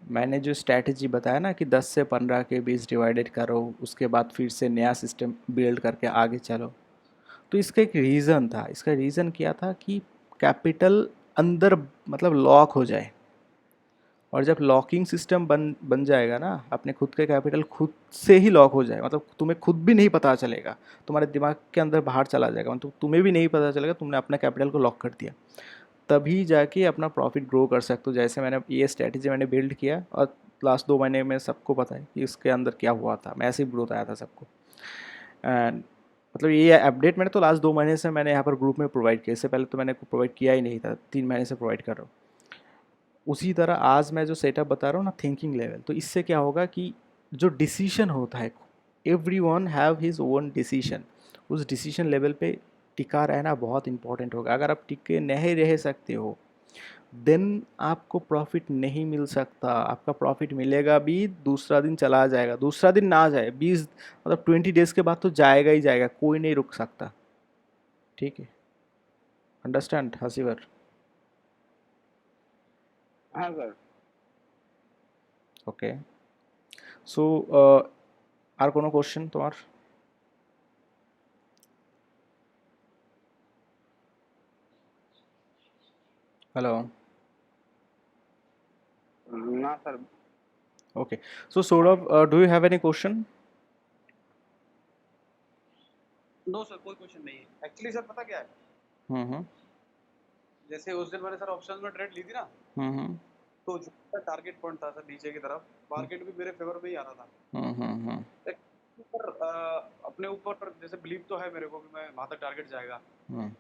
मैंने जो स्ट्रैटेजी बताया ना कि 10 से 15 के बीच डिवाइडेड करो, उसके बाद फिर से नया सिस्टम बिल्ड करके आगे चलो, तो इसका एक रीज़न था. इसका रीज़न क्या था कि कैपिटल अंदर मतलब लॉक हो जाए, और जब लॉकिंग सिस्टम बन जाएगा ना, अपने खुद के कैपिटल खुद से ही लॉक हो जाए, मतलब तुम्हें खुद भी नहीं पता चलेगा, तुम्हारे दिमाग के अंदर बाहर चला जाएगा, मतलब तुम्हें भी नहीं पता चलेगा तुमने अपने कैपिटल को लॉक कर दिया, तभी जाके अपना प्रॉफिट ग्रो कर सकते हो. जैसे मैंने ये स्ट्रैटेजी मैंने बिल्ड किया, और लास्ट 2 महीने में सबको पता है कि इसके अंदर क्या हुआ था, मैसिव ग्रोथ आया था सबको. एंड मतलब ये अपडेट मैंने तो लास्ट 2 महीने से मैंने यहाँ पर ग्रुप में प्रोवाइड किया, इससे पहले तो मैंने प्रोवाइड किया ही नहीं था, 3 महीने से प्रोवाइड कर रहा हूँ. उसी तरह आज मैं जो सेटअप बता रहा हूँ ना, थिंकिंग लेवल, तो इससे क्या होगा कि जो डिसीजन होता है, every one have his own decision, उस डिसीजन लेवल पे टिका रहना बहुत इंपॉर्टेंट होगा. अगर आप टिके नहीं रह सकते हो देन आपको प्रॉफिट नहीं मिल सकता. आपका प्रॉफिट मिलेगा भी, दूसरा दिन चला जाएगा, दूसरा दिन ना जाए, 20 मतलब 20 डेज़ के बाद तो जाएगा ही जाएगा, कोई नहीं रुक सकता. ठीक है, अंडरस्टैंड हसीवर? হ্যাঁ স্যার। ओके, सो আর কোনো কোশ্চেন তোমার? হ্যালো? না sir. Okay, so Saurabh, do you have any question? No sir, कोई क्वेश्चन नहीं है. एक्चुअली सर पता क्या है, हम्म जैसे उस दिन मैंने सर ऑप्शंस में ट्रेड ली थी ना, हम्म तो जो टारगेट पॉइंट था सर नीचे की तरफ, मार्केट भी मेरे फेवर में ही आ रहा था. हम्म एक पर अपने ऊपर जैसे बिलीव तो है मेरे को कि मैं वहां तक टारगेट जाएगा, हम्म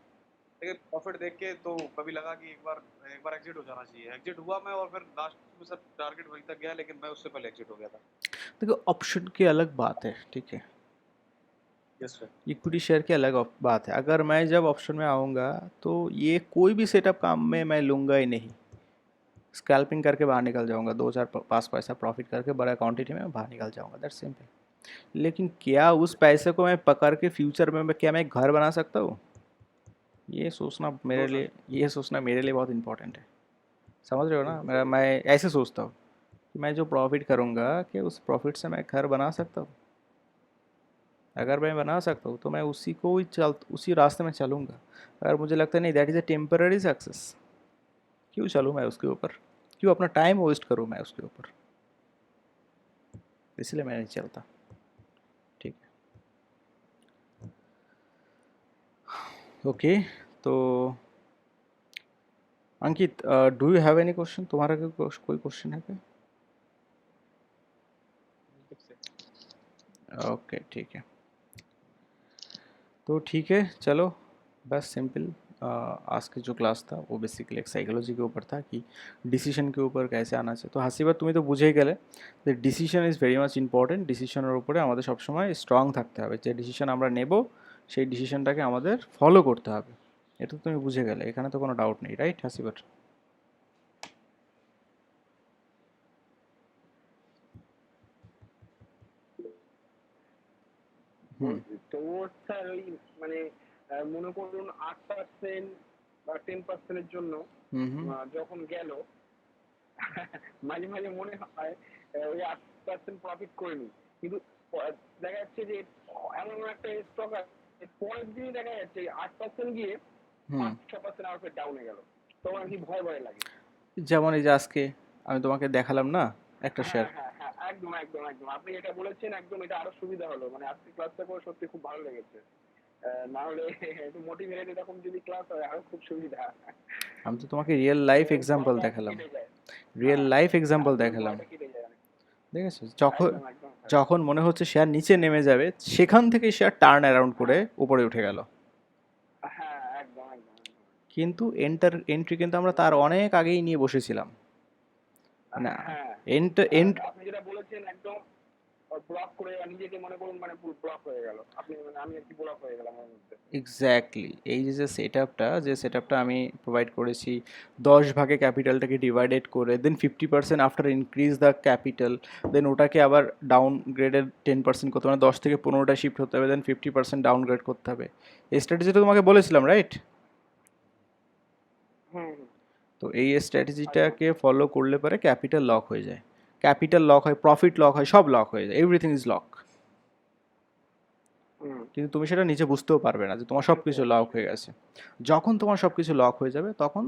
लेकिन प्रॉफिट देख के तो कभी लगा कि एक बार एग्जिट हो जाना चाहिए. एग्जिट हुआ मैं, और फिर लास्ट में सर टारगेट वहीं तक गया, लेकिन मैं उससे पहले एग्जिट हो गया था. देखो, ऑप्शन की अलग बात है. ठीक है, यस सर. इक्विटी शेयर की अलग बात है. अगर मैं जब ऑप्शन में आऊँगा तो ये कोई भी सेटअप काम में मैं लूँगा ही नहीं, स्कैल्पिंग करके बाहर निकल जाऊँगा, 2-4 5 पैसा प्रॉफिट करके बड़ा क्वांटिटी में बाहर निकल जाऊँगा, दैट्स सिंपल. लेकिन क्या उस पैसे को मैं पकड़ के फ्यूचर में क्या मैं एक घर बना सकता हूँ? ये सोचना मेरे नो सर. लिए ये सोचना मेरे लिए बहुत इंपॉर्टेंट है. समझ रहे हो ना? मैं ऐसे सोचता हूँ कि मैं जो प्रॉफिट करूँगा कि उस प्रॉफिट से मैं घर बना सकता हूँ. अगर मैं बना सकता हूँ तो मैं उसी रास्ते में चलूँगा. अगर मुझे लगता है नहीं, that is a temporary success, क्यों चलूँ मैं उसके ऊपर, क्यों अपना टाइम वेस्ट करूँ मैं उसके ऊपर? इसलिए मैं नहीं चलता. ठीक है, ओके. तो Ankit, do you have any question? तुम्हारा कोई क्वेश्चन है क्या? से। ओके ठीक है, तो ठीक है चलो, बस सिंपल। आज की जो क्लास था वो बेसिकली एक साइकोलॉजी के ऊपर था कि ডিসিশন के ऊपर कैसे আনা चाहिए। তো হাসিবা তুমি তো বুঝেই গেলে যে decision is very much important. ডিসিশনের উপরে আমাদের সবসময় স্ট্রং থাকতে হবে, যে ডিসিশন আমরা নেব সেই ডিসিশনটাকে আমাদের ফলো করতে হবে। এটা তো তুমি বুঝে গেলে, এখানে তো কোনো ডাউট নেই, রাইট হাসিবার? হুম তো স্যার ওই মানে মনে করুন 8% বা 10%-এর জন্য হুম হুম যখন গেল মাঝে মাঝে মনে হয় ওই 8% প্রফিট করে নি, কিন্তু দেখা যাচ্ছে যে এমন একটা স্টক আছে পরের দিনই দেখা যাচ্ছে 8% গিয়ে হুম 5-6% আবার ডাউনে গেল, তখন আর কি ভয় ভয় লাগে। যেমন এই যে আজকে আমি তোমাকে দেখালাম না একটা হ্যাঁ শেয়ার। হ্যাঁ হ্যাঁ, একদম একদম একদম আপনি এটা বলেছেন, একদম এটা আরো সুবিধা হলো, মানে আজকে ক্লাসটা করে সত্যি খুব ভালো লেগেছে। না হলে একটু মোটিভেটেড এরকম যদি ক্লাস হয় আরো খুব সুবিধা। আমি তো তোমাকে রিয়েল লাইফ ওই এক্সাম্পল ভয়টা দেখালাম, কেটে যায়। রিয়েল হ্যাঁ, লাইফ এক্সাম্পল আসলে দেখালাম। ভয়টা কেটে যায় অনেক। ঠিক আছে, যখন একদম একদম স্যার। যখন মনে হচ্ছে শেয়ার নিচে নেমে যাবে, সেখান থেকে শেয়ার টার্ন অ্যারাউন্ড করে হ্যাঁ উপরে উঠে গেল। হ্যাঁ, একদম একদম একদম। কিন্তু এন্ট্রি কিন্তু আমরা তার অনেক আগেই নিয়ে বসেছিলাম না। হ্যাঁ, এন্ট আপনি যেটা বলেছেন একদম ব্লক করে নিজেকে মনে করুন মানে পুরো ব্লক হয়ে গেল। আপনি মানে আমি আর কি ব্লক হয়ে গেলাম ওর মধ্যে। এক্স্যাক্টলি, এই যে সেট আপটা আমি প্রোভাইড করেছি, 10 ভাগে ক্যাপিটালটাকে ডিভাইডেড করে, দেন 50% আফটার ইনক্রিজ দ্য ক্যাপিটাল, দেন ওটাকে আবার ডাউনগ্রেডের 10% করতে হবে, মানে 10 থেকে 15টা শিফট হতে হবে, দেন 50% ডাউনগ্রেড করতে হবে। এই স্ট্র্যাটেজিটা তোমাকে বলেছিলাম, রাইট? হুম হুম, তো এই একদম। স্ট্র্যাটেজিটাকে ফলো করলে পরে ক্যাপিটাল লক হয়ে যায়, ক্যাপিটাল লক হয়, প্রফিট লক হয়, সব লক হয়ে যায়, এভরিথিং ইজ লক। হুম, কিন্তু তুমি সেটা নিজে বুঝতেও পারবে না যে তোমার সব সে তো কিছু লক অবশ্যই। হয়ে গেছে। যখন তোমার সব কিছু লক হয়ে যাবে, তখন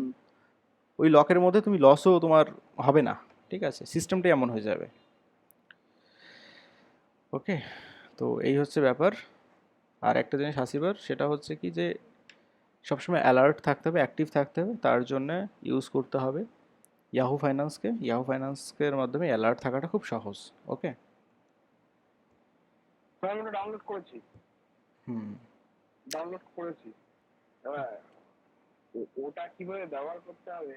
ওই লকের মধ্যে তুমি লসও তোমার হবে না। ঠিক আছে, সিস্টেমটাই এমন হয়ে যাবে। ওকে, তো এই হচ্ছে ব্যাপার। আর একটা জিনিস হাসিবার, সেটা হচ্ছে কি যে সবসময় অ্যালার্ট থাকতে হবে, অ্যাক্টিভ থাকতে হবে। তার জন্য ইউজ করতে হবে ইয়াহু ফাইন্যান্সের মাধ্যমে অ্যালার্ট থাকাটা খুব সহজ। ওকে। স্যার আমি ওটা ডাউনলোড করেছি, হুম ডাউনলোড করেছি। এবার ওটা কিভাবে ব্যবহার করতে হবে?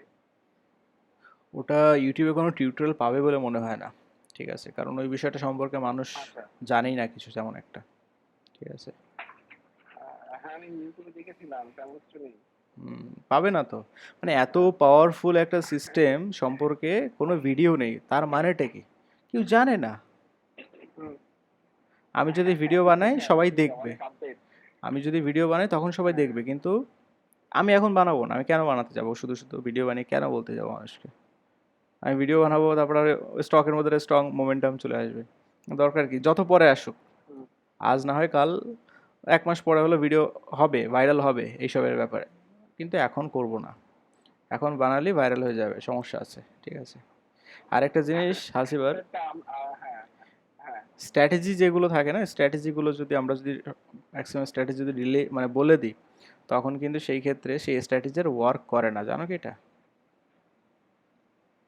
ওটা ইউটিউবে কোনো টিউটোরিয়াল পাবে বলে মনে হয় না। ঠিক আছে, কারণ ওই বিষয়টা সম্পর্কে মানুষ আচ্ছা। জানেই না কিছু তেমন একটা। ঠিক আছে। হ্যাঁ আমি ইউটিউবে দেখেছিলাম, তেমন কিছু নেই। পাবে না তো, মানে এত হ্যাঁ পাওয়ারফুল একটা সিস্টেম সম্পর্কে কোনো ভিডিও নেই, তার মানেটা কি? কেউ জানে না। হুম, আমি যদি হ্যাঁ ভিডিও বানাই হ্যাঁ, সবাই ওটাই দেখবে, অনেক আপডেট। আমি যদি ভিডিও বানাই তখন সবাই হ্যাঁ দেখবে, কিন্তু আমি এখন বানাবো না। আমি কেন বানাতে যাবো? শুধু শুধু ভিডিও বানিয়ে কেন বলতে যাবো মানুষকে? আমি ভিডিও বানাবো, তারপর স্টকের মধ্যে স্ট্রং মোমেন্টাম চলে আসবে। দরকার কি? যত পরে আসুক, হুম, আজ না হয় কাল, 1 মাস পরে হলো ভিডিও হবে, ভাইরাল হবে এইসবের ব্যাপারে, কিন্তু এখন করব না। এখন বানালেই ভাইরাল হয়ে যাবে, সমস্যা আছে। ঠিক আছে। আরেকটা জিনিস হাসিবার, একটা হ্যাঁ হ্যাঁ। স্ট্র্যাটেজি যেগুলো থাকে না, স্ট্র্যাটেজিগুলো যদি আমরা যদি ম্যাক্সিমাম স্ট্র্যাটেজি যদি মানে বলে দিই, তখন কিন্তু সেই ক্ষেত্রে সেই স্ট্র্যাটেজির ওয়ার্ক করে না, জানো কি এটা?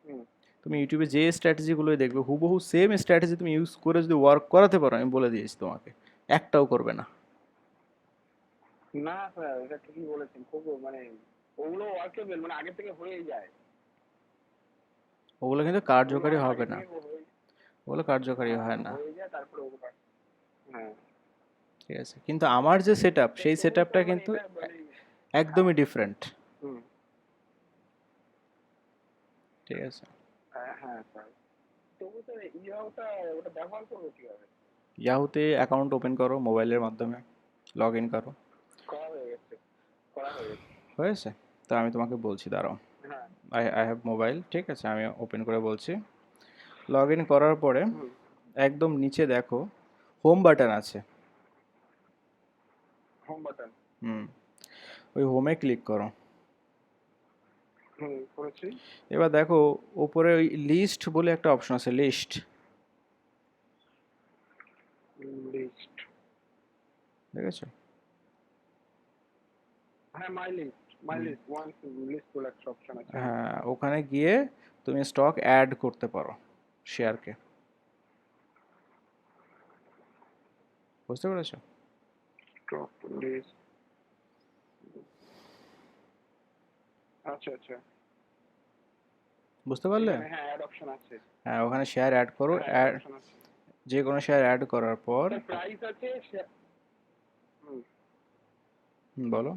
হুম, তুমি ইউটিউবে যে স্ট্র্যাটেজিগুলোই দেখবে, হুবহু সেম স্ট্র্যাটেজি তুমি ইউজ করে যদি ওয়ার্ক করাতে পারো, আমি বলে দিয়েছি তোমাকে, একটাও করবে না। না স্যার এটা ঠিকই বলেছেন, খুব মানে ওগুলো ওয়ার্কেবল, মানে আগে থেকে হয়েই যায়। ওগুলো কিন্তু ওগুলো কার্যকারী অনেক হবে আগে না, থেকে হয়ে, ওগুলো কার্যকারী হ্যাঁ হয় না। হয়ে যায়, তারপরে ওগুলো। হ্যাঁ ঠিক আছে, কিন্তু আমার যে সেট আপ, সেই সেট তবু আপটা স্যার মানে কিন্তু এটা মানে হ্যাঁ একদমই ডিফারেন্ট। হুম ঠিক আছে। হ্যাঁ হ্যাঁ স্যার, তবু স্যার ওটা ওটা ব্যবহার করবো কিভাবে? ইয়াহুতে অ্যাকাউন্ট ওপেন করো মোবাইলের মাধ্যমে, লগ ইন করো। করা হয়ে গেছে, করা হয়ে গেছে। হয়েছে? তো আমি তোমাকে বলছি, দাঁড়াও। হ্যাঁ আই হ্যাভ মোবাইল, ঠিক আছে, আমি ওপেন করে বলছি। লগ ইন করার পরে হুম, একদম নিচে দেখো হোম বাটন আছে। Home button. হুম, ওই হোমে ক্লিক করো। হুম করেছি। এবার দেখো ওপরে ওই লিস্ট বলে একটা অপশন আছে, লিস্ট, লিস্ট, দেখেছো? হ্যাঁ my list, my hmm, list one list বলে একটা অপশন আছে। হ্যাঁ, ওখানে গিয়ে তুমি স্টক অ্যাড করতে পারো, শেয়ারকে। বুঝতে পেরেছো? টপ লিস্ট, আচ্ছা আচ্ছা, বুঝতে পারলে? এখানে হ্যাঁ অ্যাড অপশন আছে, হ্যাঁ, ওখানে শেয়ার অ্যাড করো, হ্যাঁ অ্যাড অপশন আছে, যে কোনো শেয়ার অ্যাড করার পর প্রাইস আছে, হুম, বলো।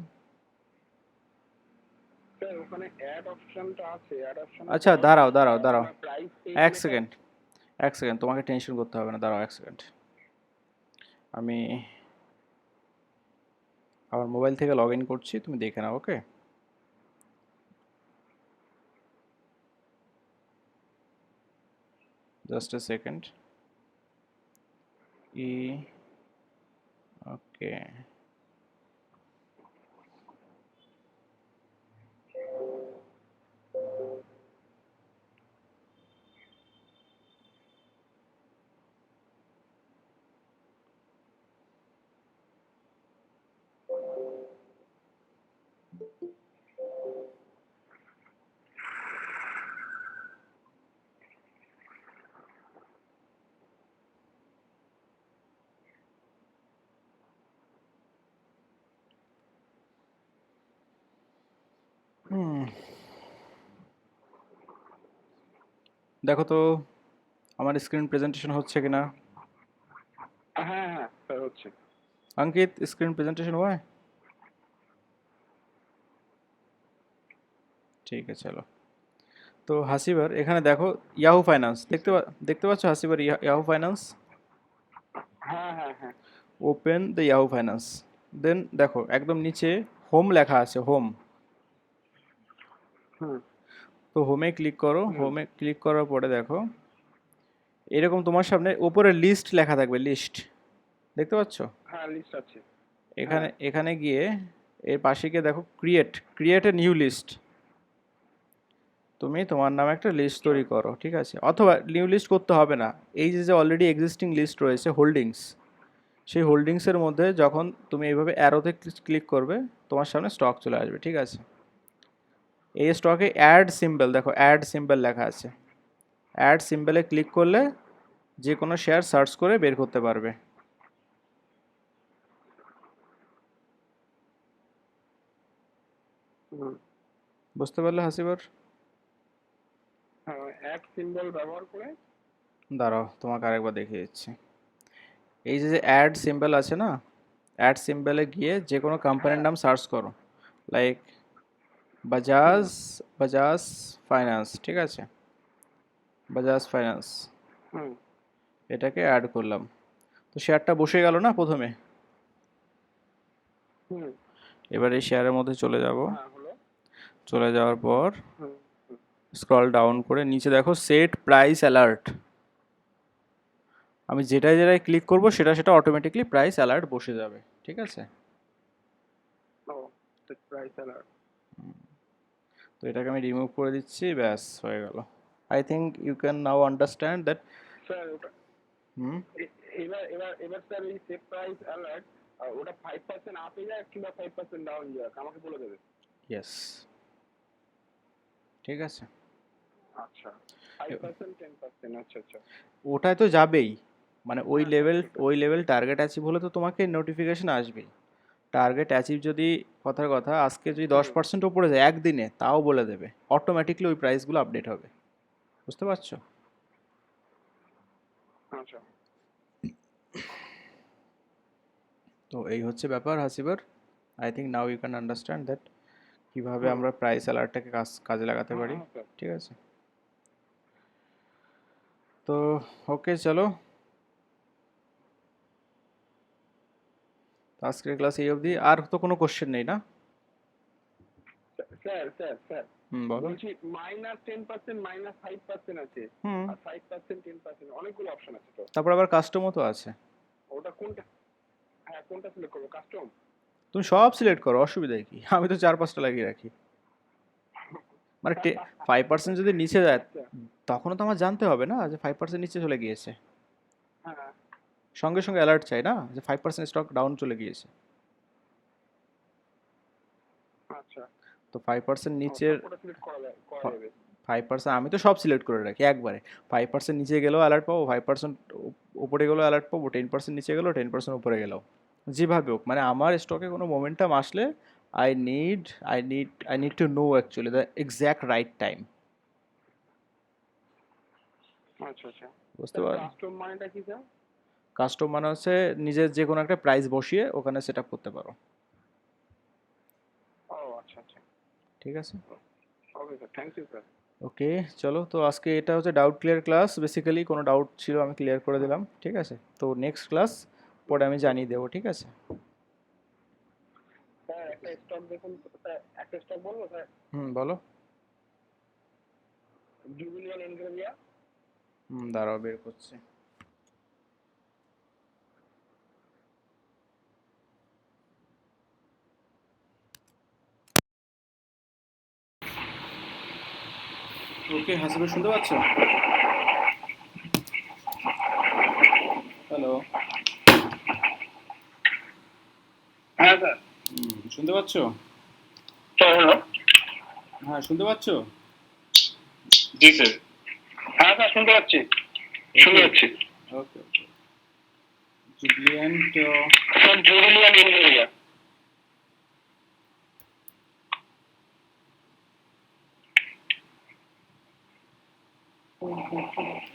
স্যার ওখানে অ্যাড অপশনটা আছে, অ্যাড অপশনের আচ্ছা, পর দাঁড়াও দাঁড়াও দাঁড়াও, আপনার প্রাইস পেজ এক লেখা, সেকেন্ড, এক সেকেন্ড, তোমাকে টেনশন করতে হবে না, দাঁড়াও এক সেকেন্ড। আমি আমার মোবাইল থেকে লগ ইন করছি, তুমি দেখে নাও, ওকে? Just a second. ওকে। দেখো তো আমার স্ক্রিন প্রেজেন্টেশন হচ্ছে কিনা। হ্যাঁ হ্যাঁ স্যার হচ্ছে, अंकित स्क्रीन प्रेजेंटेशन हुआ है? ঠিক আছে, চলো। তো হাসিবার এখানে দেখো, ইয়াহু ফাইন্যান্স দেখতে পাচ্ছ হাসিবার, ইয়াহু ফাইন্যান্স। হ্যাঁ হ্যাঁ হ্যাঁ, ওপেন দ্য ইয়াহু ফাইন্যান্স, দেন দেখো একদম নিচে হোম লেখা আছে, হোম। হুম তো হোমে ক্লিক করো, হুম, হোমে ক্লিক করার পরে দেখো এরকম তোমার সামনে উপরে লিস্ট লেখা থাকবে, লিস্ট দেখতে পাচ্ছ? হ্যাঁ লিস্ট আছে, এখানে হ্যাঁ এখানে গিয়ে এর পাশে গিয়ে দেখো ক্রিয়েট এ নিউ লিস্ট। তুমি তোমার নামে একটা লিস্ট আচ্ছা, তৈরি করো, ঠিক আছে? অথবা নিউ লিস্ট করতে হবে না, এই যে যে অলরেডি এক্সিস্টিং লিস্ট রয়েছে হোল্ডিংস, সেই হোল্ডিংসের মধ্যে যখন তুমি এইভাবে অ্যারোতে ক্লিক করবে তোমার সামনে স্টক চলে আসবে, ঠিক আছে? এই স্টকে অ্যাড সিম্বল, দেখো অ্যাড সিম্বল লেখা আছে, অ্যাড সিম্বলে ক্লিক করলে যে কোনো শেয়ার সার্চ করে বের করতে পারবে। হুম, বুঝতে পারলে হাসিবার? হ্যাঁ অ্যাড সিম্বল ব্যবহার করে, দাঁড়াও তোমাকে আরেকবার দেখিয়ে দিচ্ছি। এই যে যে অ্যাড সিম্বল আছে না, অ্যাড সিম্বলে গিয়ে যে কোনো কোম্পানির হ্যাঁ নাম সার্চ করো, লাইক হুম বাজাজ, বাজাজ ফাইন্যান্স, ঠিক আছে? বাজাজ ফাইন্যান্স, হুম এটাকে অ্যাড করলাম। তো শেয়ারটা বসে গেল না প্রথমে? হুম, এবার এই শেয়ারের মধ্যে চলে যাব, হ্যাঁ হলো, চলে যাওয়ার পর হুম হুম, স্ক্রল ডাউন করে নিচে দেখো সেট প্রাইস অ্যালার্ট। আমি যেটাই যেটাই ক্লিক করব সেটা সেটা অটোমেটিকলি প্রাইস অ্যালার্ট বসে যাবে, ঠিক আছে? ও প্রাইস অ্যালার্ট, তো এটাকে আমি রিমুভ করে দিচ্ছি, ব্যাস হয়ে গেল। I think you can now understand that. Sir ওটা হুম। এবার এবার এবার স্যার ওই সেভ প্রাইস অ্যালার্ট ওটা 5% আপে যায় কিংবা 5% ডাউন যায় আমাকে বলে দেবে, ইয়েস, ঠিক আছে। আচ্ছা 5% 10%, আচ্ছা আচ্ছা, ওটাই তো যাবেই, মানে ওই হ্যাঁ হ্যাঁ লেভেল, সেটা, ওই লেভেল টার্গেট অ্যাচিভ হলে তো তোমাকে নোটিফিকেশন আসবেই। টার্গেট অ্যাচিভ যদি, কথার কথা আজকে যদি হুম 10% উপরে যায় একদিনে, তাও বলে দেবে, অটোমেটিকলি ওই প্রাইসগুলো আপডেট হবে। বুঝতে পারছো? আচ্ছা, তো এই হচ্ছে ব্যাপার হাসিবার। I think now you can understand that কীভাবে হুম আমরা প্রাইস অ্যালার্টটাকে কাজে লাগাতে হ্যাঁ পারি, হ্যাঁ স্যার, ঠিক আছে? তো ওকে চলো, তো আজকের ক্লাস এই অবধি, আর তো কোনো কোশ্চেন নেই না? স্যার স্যার স্যার হুম, বলো। বলছি -10% -5% আছে, হুম, আর 5% 10% অনেকগুলো অপশন আছে তো, তারপর আবার কাস্টমও তো আছে। ওটা কোনটা, হ্যাঁ কোনটা সিলেক্ট করবো, কাস্টম? তুমি সব সিলেক্ট করো, অসুবিধা কি? আমি তো 4-5টা লাগিয়ে রাখি। মানে 5% যদি নিচে যায় আচ্ছা, তখনও তো আমার জানতে হবে না যে 5% নিচে চলে গিয়েছে, হ্যাঁ সঙ্গে সঙ্গে অ্যালার্ট চাই না যে 5% স্টক ডাউন চলে গিয়েছে। আচ্ছা, তো 5% ও নিচের, তারপরে সিলেক্ট করা যাবে। 5% আমি তো সব সিলেক্ট করে রাখি একবারে। 5% নিচে গেলেও অ্যালার্ট পাবো, 5% উপরে গেলেও অ্যালার্ট পাবো, 10% নিচে গেলেও, 10% উপরে গেলেও, যেভাবে হোক। মানে আমার স্টকে কোনো মোমেন্টাম আসলে I need I need to know actually the exact right time. আচ্ছা আচ্ছা। বুঝতে স্যার পারলেন? কাস্টম মানেটা কি স্যার? কাস্টম মানে হচ্ছে নিজের যে কোনো একটা প্রাইস বসিয়ে ওখানে সেট আপ করতে পারো। ও আচ্ছা আচ্ছা। ঠিক আছে? Okay sir, thank you sir. Okay, চলো তো আজকে এটা হচ্ছে ডাউট ক্লিয়ার ক্লাস। বেসিক্যালি কোনো ডাউট ছিল আমি ক্লিয়ার করে দিলাম, ঠিক আছে? তো নেক্সট ক্লাস পরে আমি জানিয়ে দেবো, ঠিক আছে? স্যার একটা স্টক দেখুন তো, স্যার একটা স্টক বলবো স্যার? হুম, বলো। জুবিলিয়ান এনগ্রেভিয়া। দাঁড়াও বের করছি। ওকে, হাসিবে শুনতে পাচ্ছ? হ্যালো? হ্যাঁ স্যার। শুনতে পাচ্ছ? Sir hello. হ্যাঁ, শুনতে পাচ্ছ? জি স্যার। হ্যাঁ স্যার শুনতে পাচ্ছি, শুনতে পাচ্ছি। ওকে ওকে। জুবিলিয়েন্ট স্যার জুবিলিয়ান এনগ্রেভিয়া।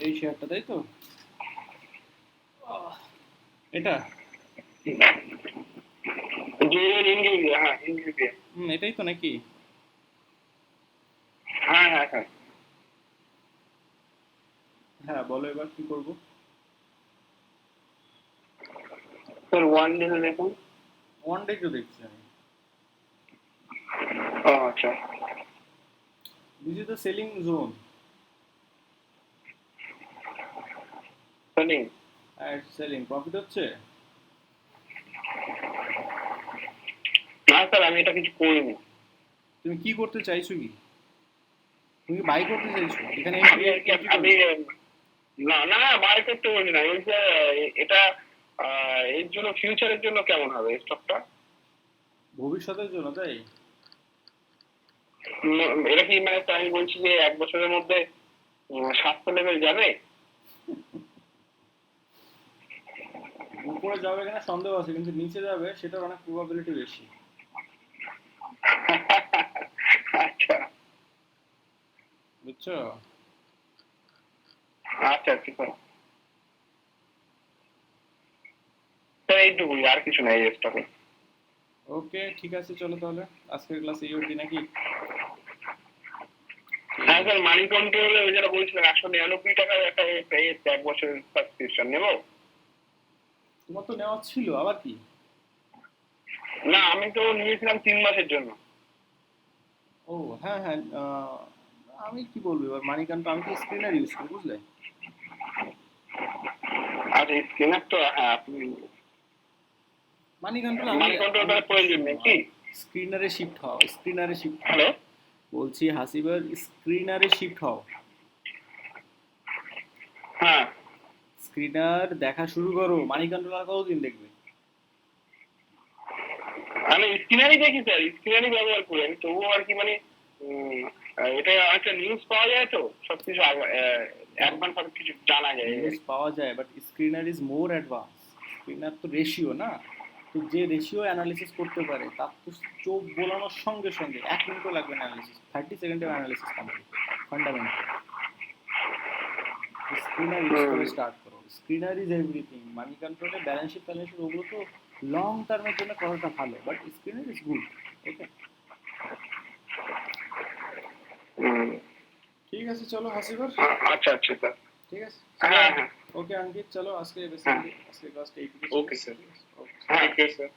এই শেয়ারটা, তাই তো? এটা জুবিলিয়ান এনগ্রেভিয়া, হ্যাঁ এনগ্রেভিয়া। এটাই তো নাকি? হ্যাঁ হ্যাঁ হ্যাঁ। হ্যাঁ, বলো এবার কি করব? স্যার ওয়ান ডে দেখুন। ওয়ান ডে তো দেখছি আমি। ও আচ্ছা। This is the selling zone. Selling. Selling profit হচ্ছে? না স্যার আমি এটা কিছু করিনি। তুমি কি করতে চাইছো কি? তুমি কি বাই করতে চাইছো? এখানে আমি আর কি আমি না না না বাই করতে বলি না, এই যে এটা এর জন্য ফিউচারের জন্য কেমন হবে স্টকটা? ভবিষ্যতের জন্য, তাই? এটা কি মানে আমি বলছি যে এক বছরের মধ্যে 700 লেভেল যাবে? উপরে যাবে কিনা সন্দেহ আছে, কিন্তু নিচে যাবে সেটার অনেক প্রবাবিলিটি বেশি। আচ্ছা বুঝছো? আচ্ছা ঠিক আছে স্যার, এইটুকুই, আর কিছু নাই এই স্টকে। ওকে, ঠিক আছে, চলো তাহলে আজকের ক্লাস এই অবধি নাকি? হ্যাঁ স্যার, মানি কন্ট্রোলে ওই যেটা বলছিলেন 199 টাকার একটা পেয়েছে এক বছরের সাবস্ক্রিপশন নেবো? তোমার তো নেওয়া ছিল, আবার কি? না আমি তো নিয়েছিলাম 3 মাসের জন্য। ও হ্যাঁ হ্যাঁ, আমি কি বলবো এবার, মানিকান্ত আমি তো স্ক্রিনার ইউজ করি, বুঝলে? আচ্ছা স্ক্রিনার তো, হ্যাঁ আপনি মানি কন্ট্রোল মানি কন্ট্রোলটার প্রয়োজন নেই কি? স্ক্রিনারে শিফট হও, স্ক্রিনারে শিফট হও। হ্যালো বলছি হাসিবার, স্ক্রিনারে শিফট হও। হ্যাঁ স্ক্রিনার দেখা শুরু করো, মানি কন্ট্রোল আর কতদিন দেখবে? আমি স্ক্রিনারই দেখি স্যার, স্ক্রিনারই ব্যবহার করি আমি, তবুও আর কি মানে এটা একটা নিউজ পাওয়া যায় তো সবকিছু অ্যাডভান্স সব কিছু জানা যায়। নিউজ পাওয়া যায়, but screener is more advance. Screener তো রেশিও না, তো যে রেশিও অ্যানালিসিস করতে পারে তার তো চোখ বোলানোর সঙ্গে সঙ্গে 1 মিনিটও লাগবে না অ্যানালিসিস, 30 সেকেন্ডে analysis complete. Fundamental screener use করে স্টার্ট করো। Screener is everything. মানি কন্ট্রোলে ব্যালেন্স শিট ফ্যালেন্স শিট ওগুলো তো লং টার্মের জন্য করাটা ভালো, বাট স্ক্রিনার ইজ গুড। ওকে, ঠিক আছে, চলো হাসিবার। আচ্ছা আচ্ছা স্যার। ঠিক আছে, হ্যাঁ হ্যাঁ ওকে অঙ্কিত, চলো আজকে বেসিক্যালি আজকে ক্লাসটা এইটুকু ছিল। Okay sir. ঠিক আছে, ওকে। হ্যাঁ ওকে স্যার।